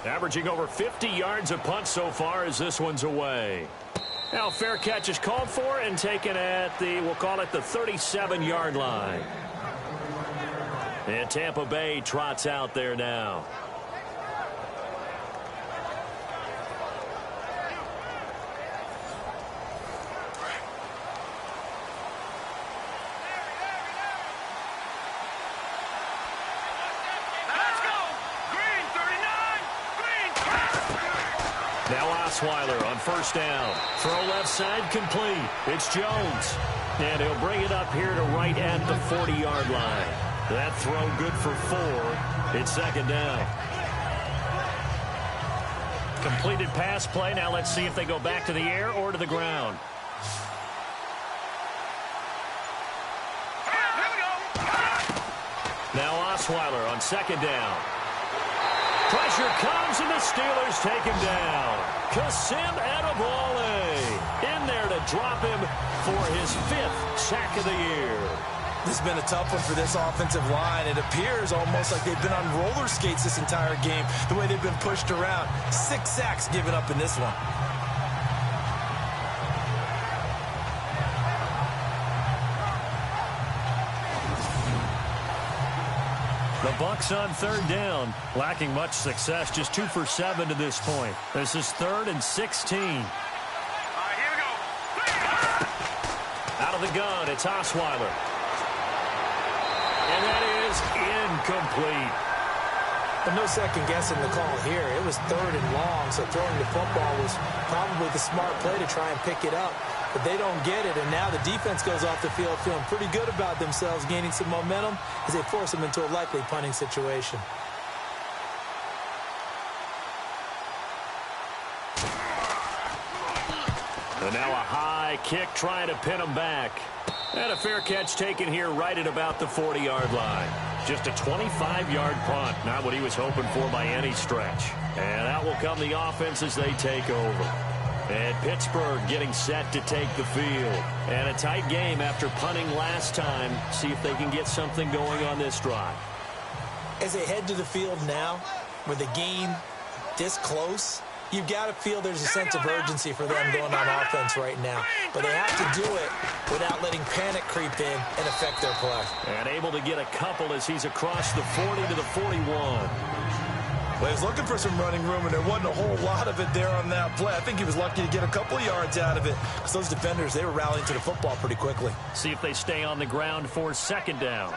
[SPEAKER 2] Averaging over 50 yards a punt so far as this one's away. Now fair catch is called for and taken at the, we'll call it the 37-yard line. And Tampa Bay trots out there now. Now Osweiler on first down. Throw left side complete. It's Jones. And he'll bring it up here to right at the 40-yard line. That throw good for 4. It's 2nd down. Completed pass play. Now let's see if they go back to the air or to the ground. Now Osweiler on 2nd down. Pressure comes, and the Steelers take him down. Kasim Adebawale in there to they'll drop him for his 5th sack of the year.
[SPEAKER 3] This has been a tough one for this offensive line. It appears almost like they've been on roller skates this entire game, the way they've been pushed around. 6 sacks given up in this one.
[SPEAKER 2] The Bucs on 3rd down, lacking much success, just 2 for 7 to this point. This is 3rd and 16.
[SPEAKER 4] All right, here we go.
[SPEAKER 2] Out of the gun, it's Osweiler. And that is incomplete.
[SPEAKER 3] But no second guessing the call here. It was 3rd and long, so throwing the football was probably the smart play to try and pick it up. But they don't get it, and now the defense goes off the field feeling pretty good about themselves, gaining some momentum as they force them into a likely punting situation.
[SPEAKER 2] And now a high kick trying to pin them back. And a fair catch taken here right at about the 40-yard line. Just a 25-yard punt, not what he was hoping for by any stretch. And out will come the offense as they take over. And Pittsburgh getting set to take the field. And a tight game after punting last time. See if they can get something going on this drive.
[SPEAKER 3] As they head to the field now, with the game this close, you've got to feel there's a sense of urgency for them going on offense right now. But they have to do it without letting panic creep in and affect their play.
[SPEAKER 2] And able to get a couple as he's across the 40 to the 41.
[SPEAKER 3] Well, he was looking for some running room, and there wasn't a whole lot of it there on that play. I think he was lucky to get a couple of yards out of it because those defenders, they were rallying to the football pretty quickly.
[SPEAKER 2] See if they stay on the ground for 2nd down.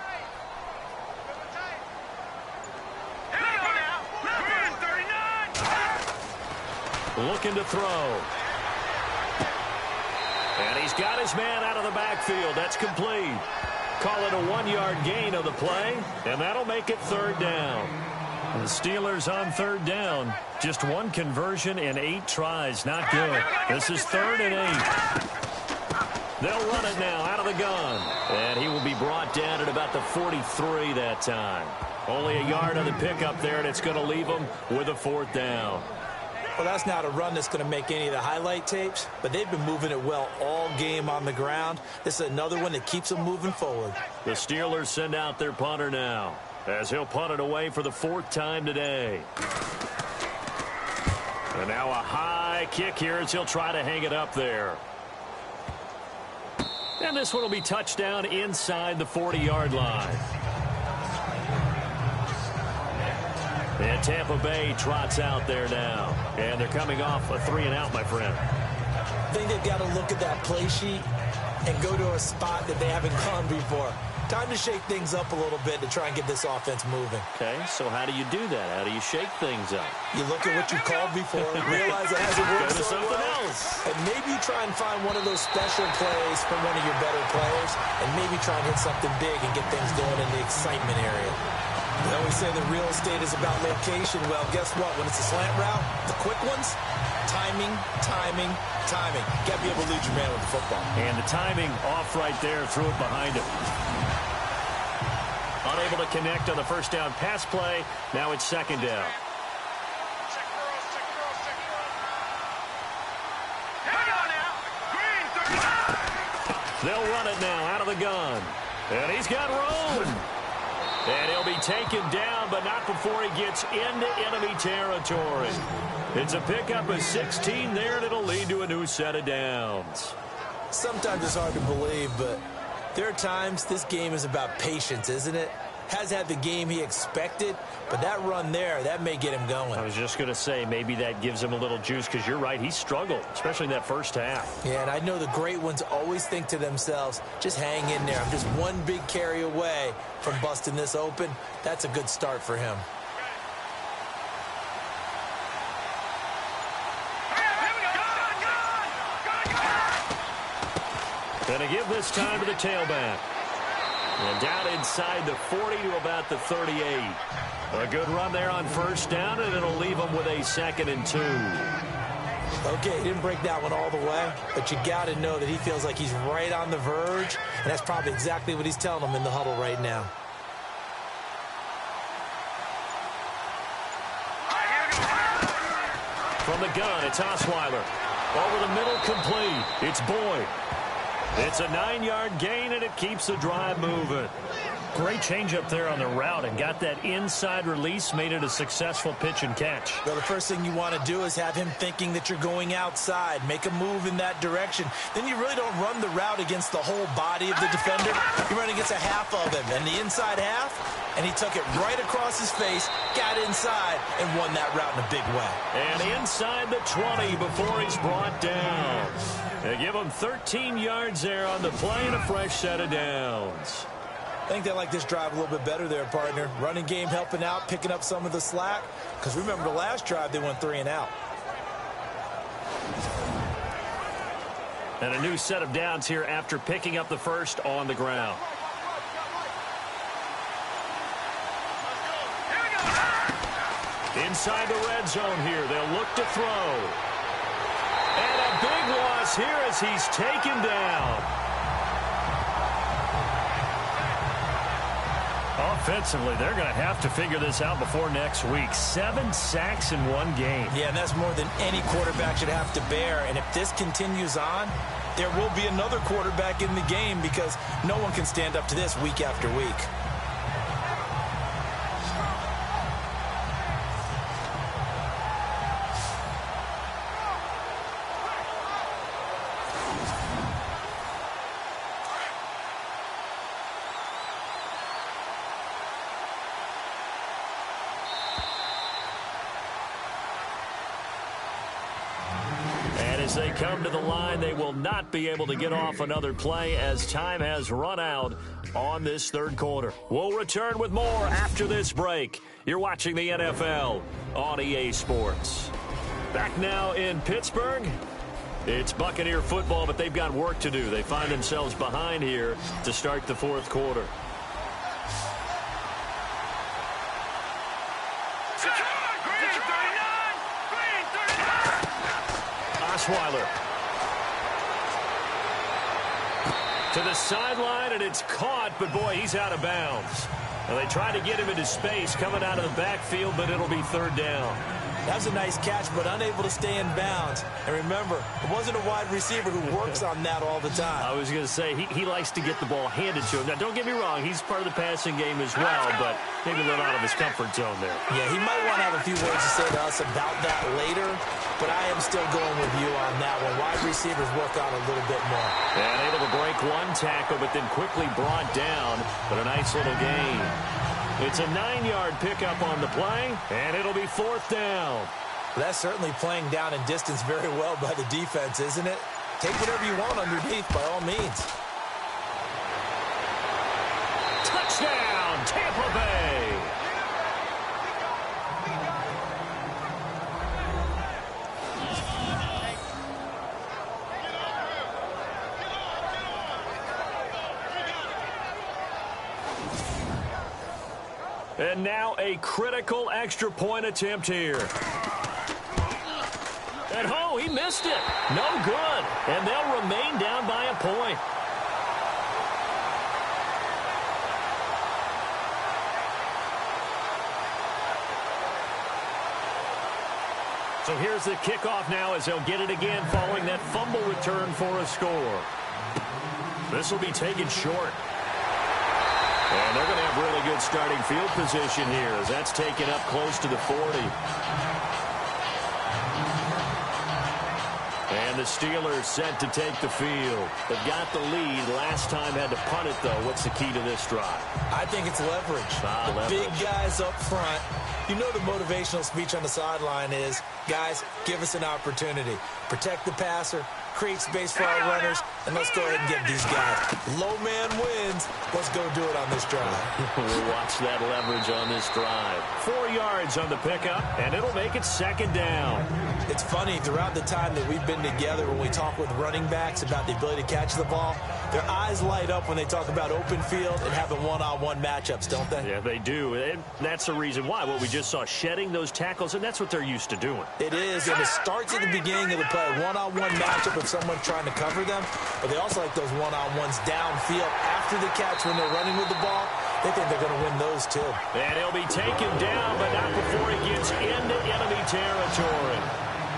[SPEAKER 2] Looking to throw. And he's got his man out of the backfield. That's complete. Call it a 1-yard gain of the play, and that'll make it 3rd down. The Steelers on 3rd down. Just 1 conversion in 8 tries. Not good. This is 3rd and 8. They'll run it now out of the gun. And he will be brought down at about the 43 that time. Only a yard on the pickup there, and it's going to leave them with a 4th down.
[SPEAKER 3] Well, that's not a run that's going to make any of the highlight tapes, but they've been moving it well all game on the ground. This is another one that keeps them moving forward.
[SPEAKER 2] The Steelers send out their punter now, as he'll punt it away for the 4th time today. And now a high kick here as he'll try to hang it up there. And this one will be touchdown inside the 40-yard line. And Tampa Bay trots out there now. And they're coming off a 3-and-out, my friend.
[SPEAKER 3] I think they've got to look at that play sheet and go to a spot that they haven't gone before. Time to shake things up a little bit to try and get this offense moving.
[SPEAKER 2] Okay, so how do you do that? How do you shake things up?
[SPEAKER 3] You look at what you called before and realize it hasn't worked
[SPEAKER 2] Go to
[SPEAKER 3] so
[SPEAKER 2] something
[SPEAKER 3] well.
[SPEAKER 2] else.
[SPEAKER 3] And maybe you try and find one of those special plays from one of your better players and maybe try and hit something big and get things going in the excitement area. They always say that real estate is about location. Well, guess what? When it's a slant route, the quick ones, timing, timing, timing. Got to be able to lead your man with the football.
[SPEAKER 2] And the timing off right there, threw it behind him. Unable to connect on the 1st down pass play. Now it's 2nd down. They'll run it now out of the gun. And he's got room. And he'll be taken down, but not before he gets into enemy territory. It's a pickup of 16 there, and it'll lead to a new set of downs.
[SPEAKER 3] Sometimes it's hard to believe, but there are times this game is about patience, isn't it? Has had the game he expected, but that run there, that may get him going.
[SPEAKER 2] I was just going to say, maybe that gives him a little juice, because you're right, he struggled, especially in that 1st half.
[SPEAKER 3] Yeah, and I know the great ones always think to themselves, just hang in there. I'm just one big carry away from busting this open. That's a good start for him.
[SPEAKER 2] Gonna give this time to the tailback. And down inside the 40 to about the 38. A good run there on 1st down, and it'll leave them with a 2nd and 2.
[SPEAKER 3] Okay, he didn't break that one all the way, but you got to know that he feels like he's right on the verge, and that's probably exactly what he's telling them in the huddle right now.
[SPEAKER 2] From the gun, it's Osweiler. Over the middle, complete. It's Boyd. It's a 9-yard gain, and it keeps the drive moving.
[SPEAKER 6] Great change up there on the route and got that inside release, made it a successful pitch and catch.
[SPEAKER 3] Well, the first thing you want to do is have him thinking that you're going outside. Make a move in that direction. Then you really don't run the route against the whole body of the defender. You run against a half of him, and the inside half, and he took it right across his face, got inside, and won that route in a big way.
[SPEAKER 2] And inside the 20 before he's brought down. They give him 13 yards there on the play and a fresh set of downs.
[SPEAKER 3] I think they like this drive a little bit better there, partner. Running game helping out, picking up some of the slack. Because remember, the last drive, they went 3 and out.
[SPEAKER 2] And a new set of downs here after picking up the first on the ground. Inside the red zone here, they'll look to throw. And a big loss here as he's taken down.
[SPEAKER 6] Offensively, they're going to have to figure this out before next week. 7 sacks in one game.
[SPEAKER 3] Yeah, and that's more than any quarterback should have to bear. And if this continues on, there will be another quarterback in the game because no one can stand up to this week after week.
[SPEAKER 2] As they come to the line, they will not be able to get off another play as time has run out on this third quarter. We'll return with more after this break. You're watching the NFL on EA Sports. Back now in Pittsburgh. It's Buccaneer football, but they've got work to do. They find themselves behind here to start the fourth quarter. Osweiler to the sideline, and it's caught, but boy, he's out of bounds. Well, they try to get him into space coming out of the backfield, but it'll be third down.
[SPEAKER 3] That was a nice catch, but unable to stay in bounds. And remember, it wasn't a wide receiver who works on that all the time.
[SPEAKER 2] I was going to say, he likes to get the ball handed to him. Now, don't get me wrong, he's part of the passing game as well, but maybe a little out of his comfort zone there.
[SPEAKER 3] Yeah, he might want to have a few words to say to us about that later, but I am still going with you on that one. Wide receivers work on a little bit more.
[SPEAKER 2] And able to break one tackle, but then quickly brought down, but a nice little gain. It's a 9-yard pickup on the play, and it'll be fourth down.
[SPEAKER 3] That's certainly playing down in distance very well by the defense, isn't it? Take whatever you want underneath by all means.
[SPEAKER 2] Touchdown, Tampa Bay. And now a critical extra point attempt here. And oh, he missed it. No good. And they'll remain down by a point. So here's the kickoff now as they'll get it again following that fumble return for a score. This will be taken short. And they're going to have really good starting field position here as that's taken up close to the 40. And the Steelers set to take the field. They've got the lead. Last time had to punt it, though. What's the key to this drive?
[SPEAKER 3] I think it's leverage.
[SPEAKER 2] Leverage.
[SPEAKER 3] Big guys up front. You know the motivational speech on the sideline is, guys, give us an opportunity. Protect the passer, create space for our runners, and let's go ahead and get these guys. Low man wins. Let's go do it on this drive.
[SPEAKER 2] We'll watch that leverage on this drive. 4 yards on the pickup, and it'll make it second down.
[SPEAKER 3] It's funny, throughout the time that we've been together, when we talk with running backs about the ability to catch the ball, their eyes light up when they talk about open field and having one-on-one matchups, don't they?
[SPEAKER 2] Yeah, they do. And that's the reason why. What we just saw, shedding those tackles, and that's what they're used to doing.
[SPEAKER 3] It is, and it starts at the beginning of the play. One-on-one matchup if someone's trying to cover them, but they also like those one-on-ones downfield after the catch when they're running with the ball. They think they're going to win those, too.
[SPEAKER 2] And he'll be taken down, but not before he gets into enemy territory.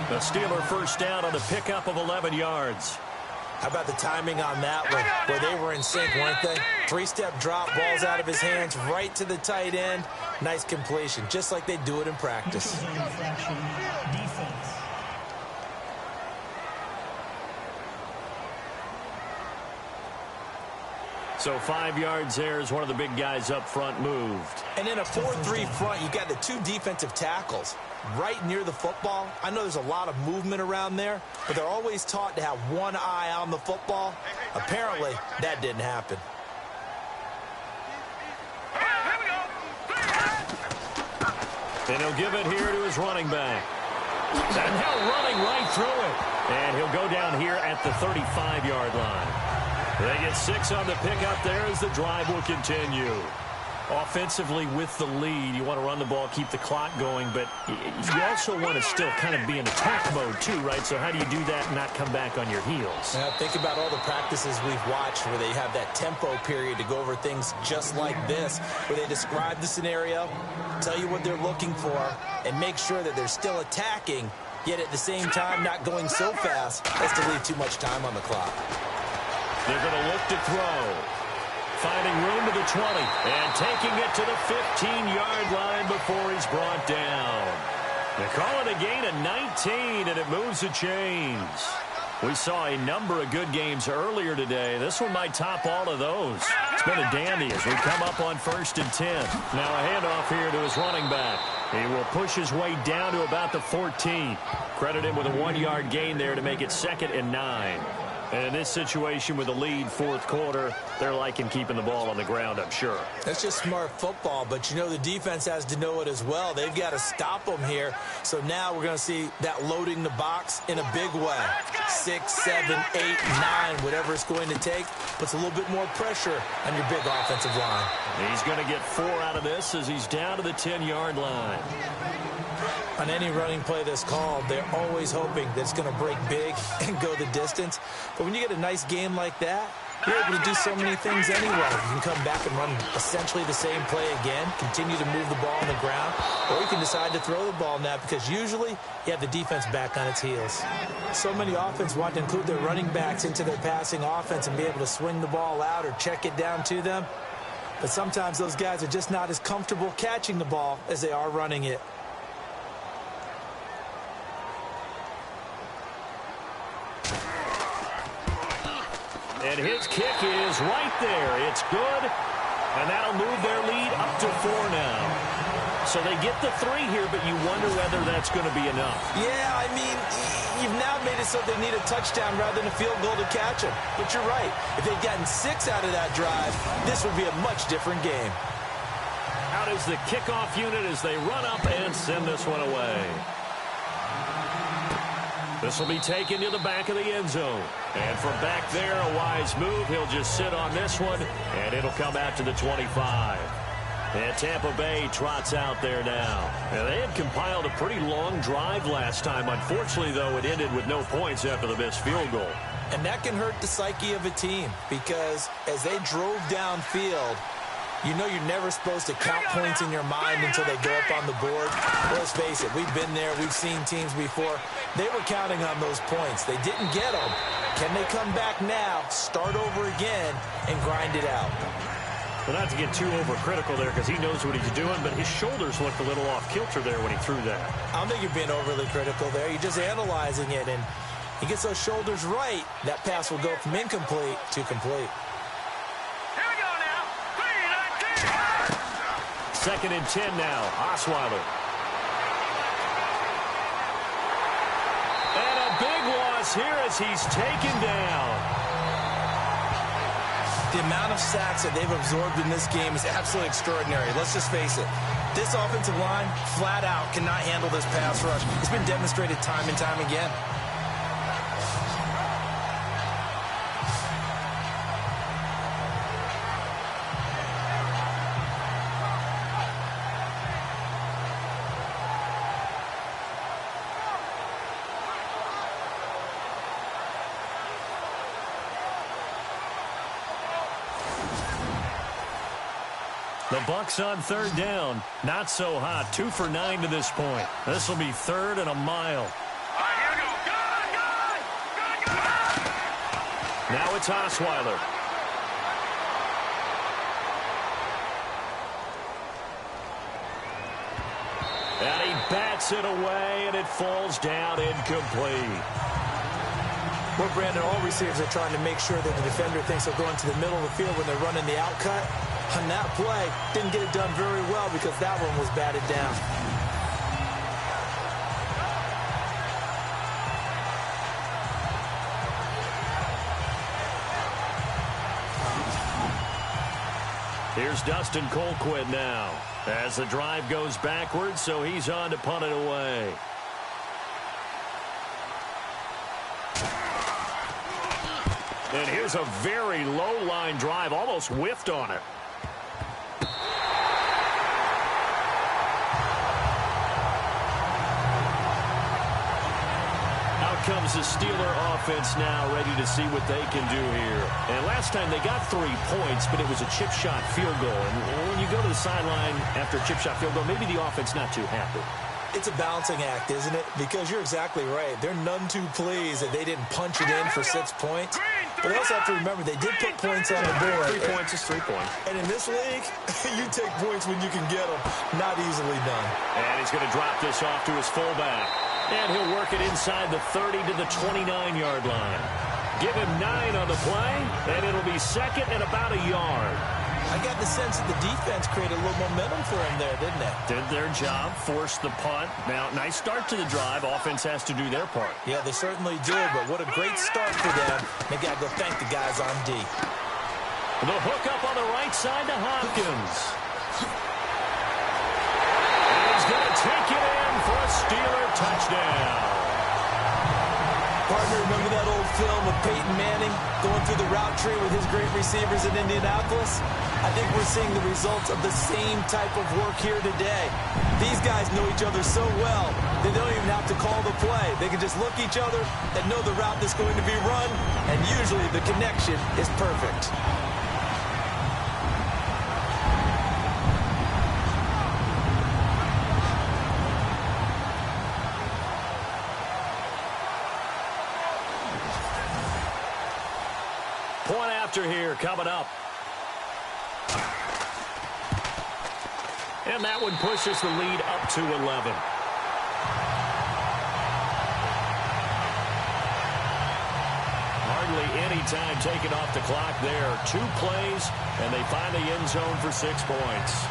[SPEAKER 6] The Steeler first down on the pickup of 11 yards.
[SPEAKER 3] How about the timing on that one, where they were in sync, weren't they? Three-step drop, balls out of his hands, right to the tight end. Nice completion, just like they do it in practice.
[SPEAKER 6] So 5 yards there as one of the big guys up front moved.
[SPEAKER 3] And in a 4-3 front, you got the two defensive tackles right near the football. I know there's a lot of movement around there, but they're always taught to have one eye on the football. Apparently, that didn't happen.
[SPEAKER 6] And he'll give it here to his running back. And now running right through it. And he'll go down here at the 35-yard line. They get 6 on the pickup there as the drive will continue. Offensively with the lead, you want to run the ball, keep the clock going, but you also want to still kind of be in attack mode too, right? So how do you do that and not come back on your heels?
[SPEAKER 3] Now, think about all the practices we've watched where they have that tempo period to go over things just like this, where they describe the scenario, tell you what they're looking for, and make sure that they're still attacking, yet at the same time not going so fast as to leave too much time on the clock.
[SPEAKER 6] They're going to look to throw. Finding room to the 20 and taking it to the 15-yard line before he's brought down. They call it a gain of 19, and it moves the chains. We saw a number of good games earlier today. This one might top all of those. It's been a dandy as we come up on 1st and 10. Now a handoff here to his running back. He will push his way down to about the 14. Credit him with a 1-yard gain there to make it 2nd and 9. And in this situation with a lead 4th quarter, they're liking keeping the ball on the ground, I'm sure.
[SPEAKER 3] That's just smart football, but you know the defense has to know it as well. They've got to stop them here. So now we're going to see that loading the box in a big way. 6, 7, 8, 9, whatever it's going to take, puts a little bit more pressure on your big offensive line.
[SPEAKER 6] He's going to get 4 out of this as he's down to the 10-yard line.
[SPEAKER 3] On any running play that's called, they're always hoping that it's going to break big and go the distance. But when you get a nice game like that, you're able to do so many things anyway. You can come back and run essentially the same play again, continue to move the ball on the ground, or you can decide to throw the ball now because usually you have the defense back on its heels. So many offenses want to include their running backs into their passing offense and be able to swing the ball out or check it down to them. But sometimes those guys are just not as comfortable catching the ball as they are running it.
[SPEAKER 6] And his kick is right there. It's good. And that'll move their lead up to 4 now. So they get the 3 here, but you wonder whether that's going to be enough.
[SPEAKER 3] Yeah, I mean, you've now made it so they need a touchdown rather than a field goal to catch them. But you're right. If they'd gotten 6 out of that drive, this would be a much different game.
[SPEAKER 6] Out is the kickoff unit as they run up and send this one away. This will be taken to the back of the end zone. And from back there, a wise move. He'll just sit on this one, and it'll come out to the 25. And Tampa Bay trots out there now. And they had compiled a pretty long drive last time. Unfortunately, though, it ended with no points after the missed field goal.
[SPEAKER 3] And that can hurt the psyche of a team because as they drove downfield, you know you're never supposed to count points in your mind until they go up on the board. Let's face it, we've been there. We've seen teams before. They were counting on those points. They didn't get them. Can they come back now, start over again, and grind it out?
[SPEAKER 6] Well, not to get too overcritical there because he knows what he's doing, but his shoulders looked a little off kilter there when he threw that.
[SPEAKER 3] I don't think you're being overly critical there. You're just analyzing it, and he gets those shoulders right. That pass will go from incomplete to complete.
[SPEAKER 6] 2nd and 10 now. Osweiler. And a big loss here as he's taken down.
[SPEAKER 3] The amount of sacks that they've absorbed in this game is absolutely extraordinary. Let's just face it. This offensive line, flat out, cannot handle this pass rush. It's been demonstrated time and time again.
[SPEAKER 6] The Bucs on 3rd down. Not so hot. 2 for 9 to this point. This will be 3rd and a mile. Now it's Osweiler. And he bats it away, and it falls down incomplete.
[SPEAKER 3] Well, Brandon, all receivers are trying to make sure that the defender thinks they'll go into the middle of the field when they're running the out cut. On that play, didn't get it done very well because that one was batted down.
[SPEAKER 6] Here's Dustin Colquitt now as the drive goes backwards, so he's on to punt it away. And here's a very low line drive, almost whiffed on it. Comes the Steeler offense now, ready to see what they can do here. And last time they got 3 points, but it was a chip shot field goal. And when you go to the sideline after a chip shot field goal, maybe the offense not too happy.
[SPEAKER 3] It's a balancing act, isn't it? Because you're exactly right. They're none too pleased that they didn't punch it in for 6 points. But they also have to remember they did put points on the board.
[SPEAKER 6] 3 points is 3 points.
[SPEAKER 3] And in this league, you take points when you can get them. Not easily done.
[SPEAKER 6] And he's going to drop this off to his fullback. And he'll work it inside the 30 to the 29-yard line. Give him 9 on the play, and it'll be second and about a yard.
[SPEAKER 3] I got the sense that the defense created a little momentum for him there, didn't it?
[SPEAKER 6] Did their job, forced the punt. Now, nice start to the drive. Offense has to do their part.
[SPEAKER 3] Yeah, they certainly did, but what a great start for them. They got to go thank the guys on D.
[SPEAKER 6] The hook up on the right side to Hopkins. And he's going to take it in for a Steeler touchdown.
[SPEAKER 3] Partner, remember that old film of Peyton Manning going through the route tree with his great receivers in Indianapolis? I think we're seeing the results of the same type of work here today. These guys know each other so well, they don't even have to call the play. They can just look each other and know the route that's going to be run, and usually the connection is perfect.
[SPEAKER 6] Point after here coming up. And that one pushes the lead up to 11. Hardly any time taken off the clock there. 2 plays, and they find the end zone for 6 points.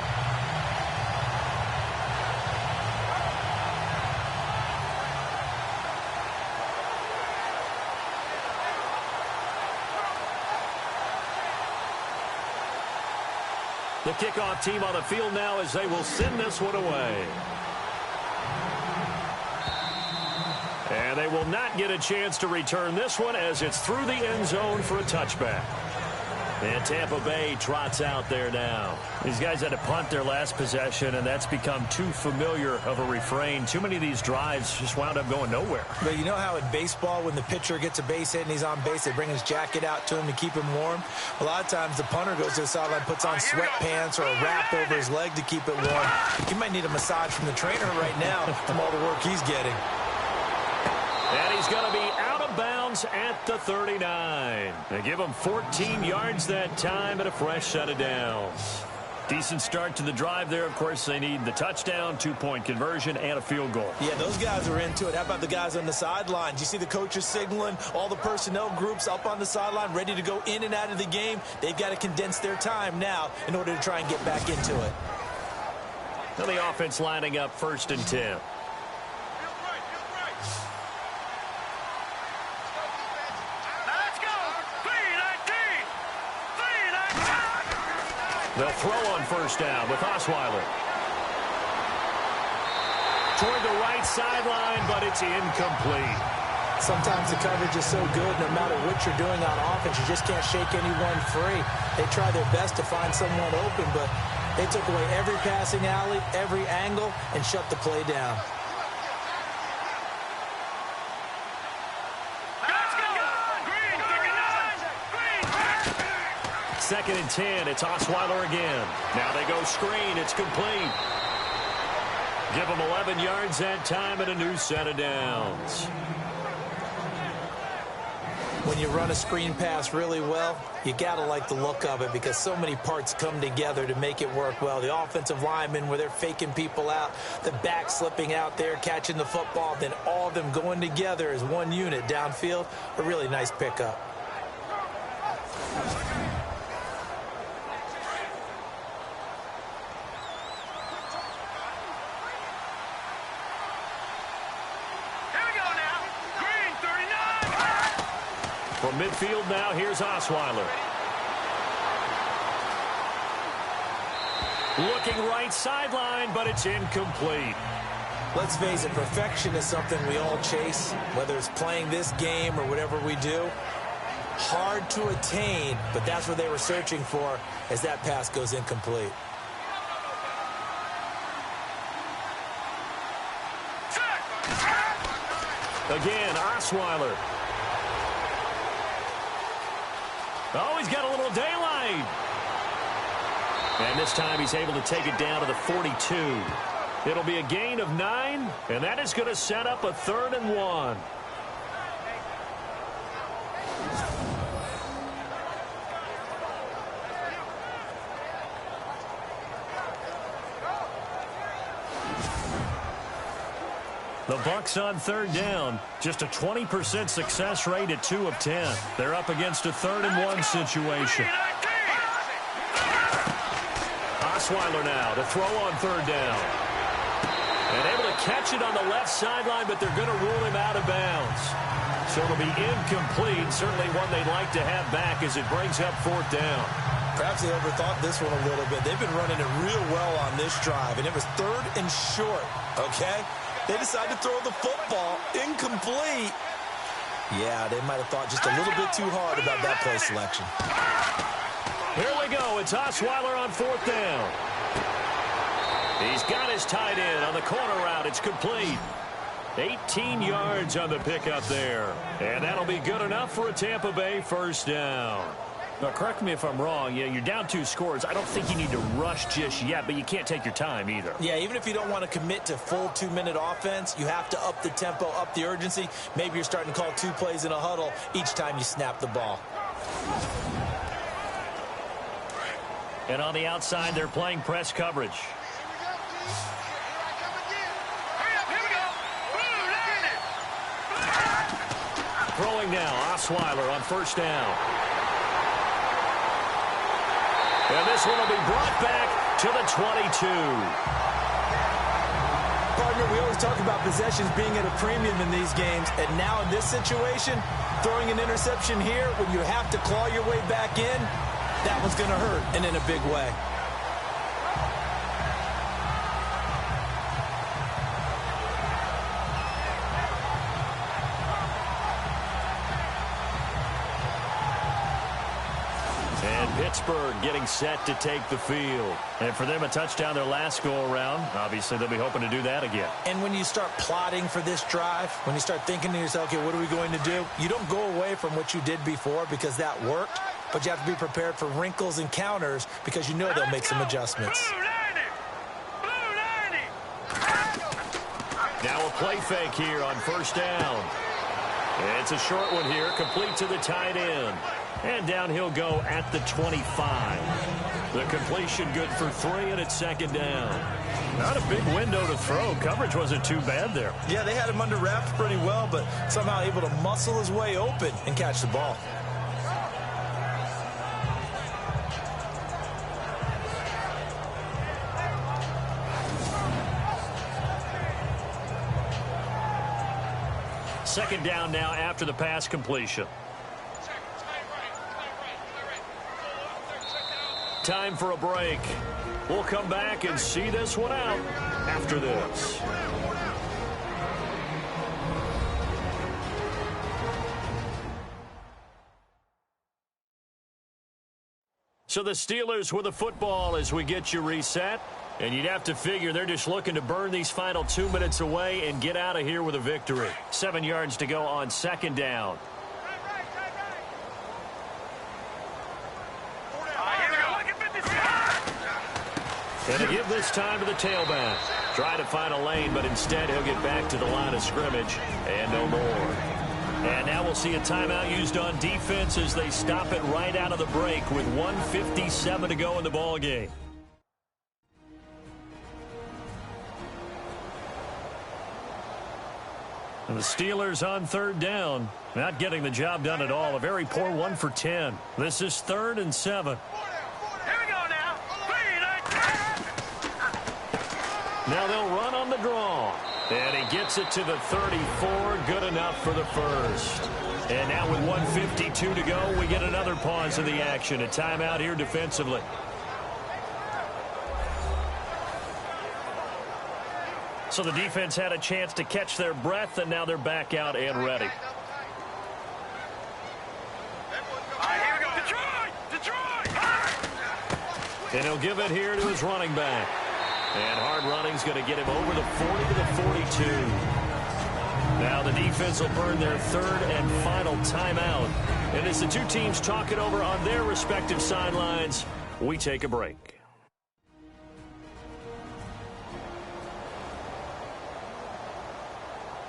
[SPEAKER 6] The kickoff team on the field now as they will send this one away. And they will not get a chance to return this one as it's through the end zone for a touchback. And Tampa Bay trots out there now. These guys had to punt their last possession, and that's become too familiar of a refrain. Too many of these drives just wound up going nowhere.
[SPEAKER 3] But you know how in baseball, when the pitcher gets a base hit and he's on base, they bring his jacket out to him to keep him warm? A lot of times the punter goes to the sideline, puts on sweatpants or a wrap over his leg to keep it warm. He might need a massage from the trainer right now from all the work he's getting.
[SPEAKER 6] And he's going to be out of bounds at the 39. They give him 14 yards that time and a fresh set of downs. Decent start to the drive there. Of course, they need the touchdown, 2-point conversion, and a field goal.
[SPEAKER 3] Yeah, those guys are into it. How about the guys on the sidelines? You see the coaches signaling, all the personnel groups up on the sideline ready to go in and out of the game. They've got to condense their time now in order to try and get back into it.
[SPEAKER 6] Now the offense lining up 1st and 10. They'll throw on 1st down with Osweiler. Toward the right sideline, but it's incomplete.
[SPEAKER 3] Sometimes the coverage is so good, no matter what you're doing on offense, you just can't shake anyone free. They try their best to find someone open, but they took away every passing alley, every angle, and shut the play down.
[SPEAKER 6] Second and 10, it's Osweiler again. Now they go screen, it's complete. Give them 11 yards that time and a new set of downs.
[SPEAKER 3] When you run a screen pass really well, you got to like the look of it because so many parts come together to make it work well. The offensive linemen, where they're faking people out, the back slipping out there, catching the football, then all of them going together as one unit downfield. A really nice pickup.
[SPEAKER 6] From midfield now, here's Osweiler. Looking right sideline, but it's incomplete.
[SPEAKER 3] Let's face it, perfection is something we all chase, whether it's playing this game or whatever we do. Hard to attain, but that's what they were searching for as that pass goes incomplete.
[SPEAKER 6] Again, Osweiler. Oh, he's got a little daylight. And this time he's able to take it down to the 42. It'll be a gain of 9, and that is going to set up a 3rd and 1. The Bucs on 3rd down. Just a 20% success rate at 2 of 10. They're up against a 3rd and 1 situation. Osweiler now to throw on 3rd down. And able to catch it on the left sideline, but they're going to rule him out of bounds. So it'll be incomplete. Certainly one they'd like to have back as it brings up 4th down.
[SPEAKER 3] Perhaps they overthought this one a little bit. They've been running it real well on this drive, and it was 3rd and short, okay? They decided to throw the football incomplete. Yeah, they might have thought just a little bit too hard about that play selection.
[SPEAKER 6] Here we go. It's Osweiler on 4th down. He's got his tight end on the corner route. It's complete. 18 yards on the pickup there. And that'll be good enough for a Tampa Bay 1st down. Now, correct me if I'm wrong. Yeah, you're down 2 scores. I don't think you need to rush just yet, but you can't take your time either.
[SPEAKER 3] Yeah, even if you don't want to commit to full 2-minute offense, you have to up the tempo, up the urgency. Maybe you're starting to call 2 plays in a huddle each time you snap the ball.
[SPEAKER 6] And on the outside, they're playing press coverage. Throwing now, Osweiler on 1st down. And this one will be brought back to the 22.
[SPEAKER 3] Partner, we always talk about possessions being at a premium in these games. And now in this situation, throwing an interception here when you have to claw your way back in, that one's going to hurt, and in a big way.
[SPEAKER 6] Pittsburgh getting set to take the field. And for them, a touchdown their last go-around. Obviously, they'll be hoping to do that again.
[SPEAKER 3] And when you start plotting for this drive, when you start thinking to yourself, okay, what are we going to do? You don't go away from what you did before because that worked, but you have to be prepared for wrinkles and counters because you know they'll make some adjustments.
[SPEAKER 6] Now a play fake here on 1st down. It's a short one here, complete to the tight end. And down he'll go at the 25. The completion good for 3, and it's 2nd down. Not a big window to throw. Coverage wasn't too bad there.
[SPEAKER 3] Yeah, they had him under wraps pretty well, but somehow able to muscle his way open and catch the ball.
[SPEAKER 6] Second down now after the pass completion. Time for a break. We'll come back and see this one out after this. So the Steelers with the football as we get you reset. And you'd have to figure they're just looking to burn these final 2 minutes away and get out of here with a victory. 7 yards to go on 2nd down. And to give this time to the tailback. Try to find a lane, but instead he'll get back to the line of scrimmage and no more. And now we'll see a timeout used on defense as they stop it right out of the break with 1:57 to go in the ball game. And the Steelers on third down, not getting the job done at all. A very poor 1 for 10. This is 3rd and 7.
[SPEAKER 4] Here we go now.
[SPEAKER 6] Now they'll run on the draw. And he gets it to the 34. Good enough for the first. And now with 1:52 to go, we get another pause in the action. A timeout here defensively. So the defense had a chance to catch their breath, and now they're back out and ready.
[SPEAKER 4] All right, here we go. Detroit!
[SPEAKER 6] And he'll give it here to his running back. And hard running's going to get him over the 40 to the 42. Now the defense will burn their 3rd and final timeout. And as the two teams talk it over on their respective sidelines, we take a break.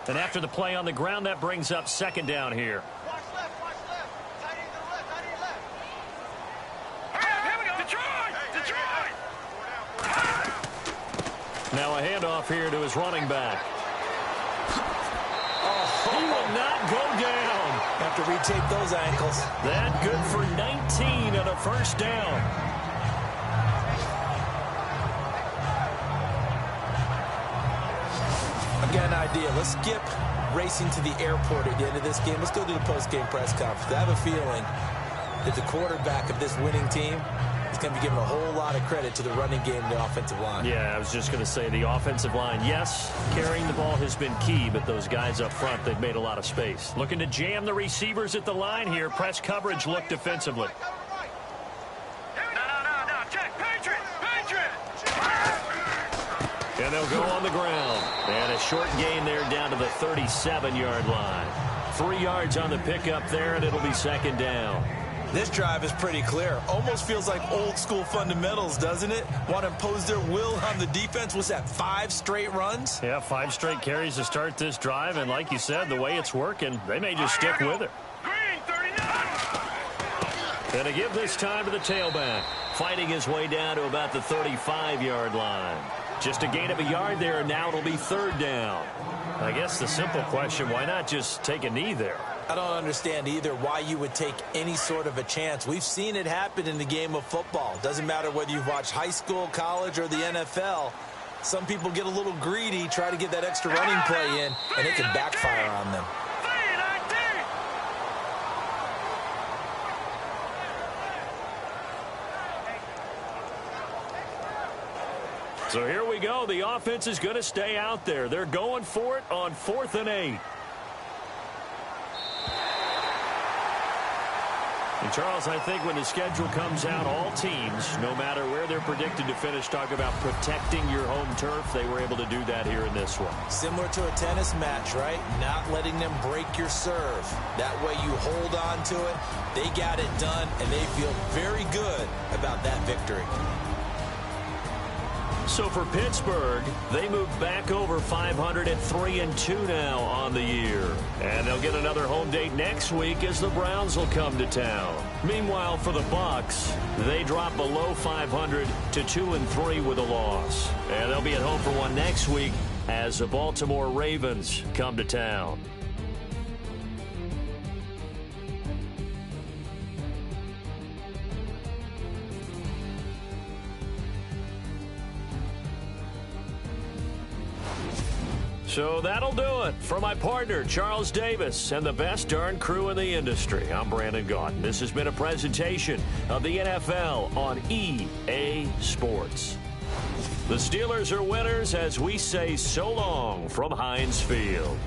[SPEAKER 6] And after the play on the ground, that brings up 2nd down here.
[SPEAKER 4] Watch left. Tight end to the left, tight end left. Here we go. Detroit!
[SPEAKER 6] Now a handoff here to his running back. He will not go down.
[SPEAKER 3] Have to retape those ankles.
[SPEAKER 6] That good for 19 and a first down.
[SPEAKER 3] I've got an idea. Let's skip racing to the airport at the end of this game. Let's go to the post-game press conference. I have a feeling that the quarterback of this winning team is going to be given a whole lot of credit to the running game and the offensive line.
[SPEAKER 6] Yeah, I was just going to say the offensive line, yes, carrying the ball has been key, but those guys up front, they've made a lot of space. Looking to jam the receivers at the line here. Press coverage look defensively.
[SPEAKER 4] No. Check. Patriot!
[SPEAKER 6] And they'll go on the ground. And a short gain there down to the 37-yard line. 3 yards on the pickup there, and it'll be 2nd down.
[SPEAKER 3] This drive is pretty clear. Almost feels like old-school fundamentals, doesn't it? Want to impose their will on the defense. Was that 5 straight runs?
[SPEAKER 6] Yeah, 5 straight carries to start this drive, and like you said, the way it's working, they may just stick with it.
[SPEAKER 4] Green, 39!
[SPEAKER 6] And to give this time to the tailback, fighting his way down to about the 35-yard line. Just a gain of a yard there, and now it'll be 3rd down. I guess the simple question, why not just take a knee there?
[SPEAKER 3] I don't understand either why you would take any sort of a chance. We've seen it happen in the game of football. Doesn't matter whether you've watched high school, college, or the NFL. Some people get a little greedy, try to get that extra running play in, and it can backfire on them.
[SPEAKER 6] So here we go. The offense is going to stay out there. They're going for it on 4th and 8. And Charles, I think when the schedule comes out, all teams, no matter where they're predicted to finish, talk about protecting your home turf. They were able to do that here in this one.
[SPEAKER 3] Similar to a tennis match, right? Not letting them break your serve. That way you hold on to it. They got it done, and they feel very good about that victory.
[SPEAKER 6] So for Pittsburgh, they move back over 500 at 3-2 now on the year. And they'll get another home date next week as the Browns will come to town. Meanwhile, for the Bucs, they drop below 500 to 2-3 with a loss. And they'll be at home for one next week as the Baltimore Ravens come to town. So that'll do it. For my partner, Charles Davis, and the best darn crew in the industry, I'm Brandon Gaudin. This has been a presentation of the NFL on EA Sports. The Steelers are winners as we say so long from Heinz Field.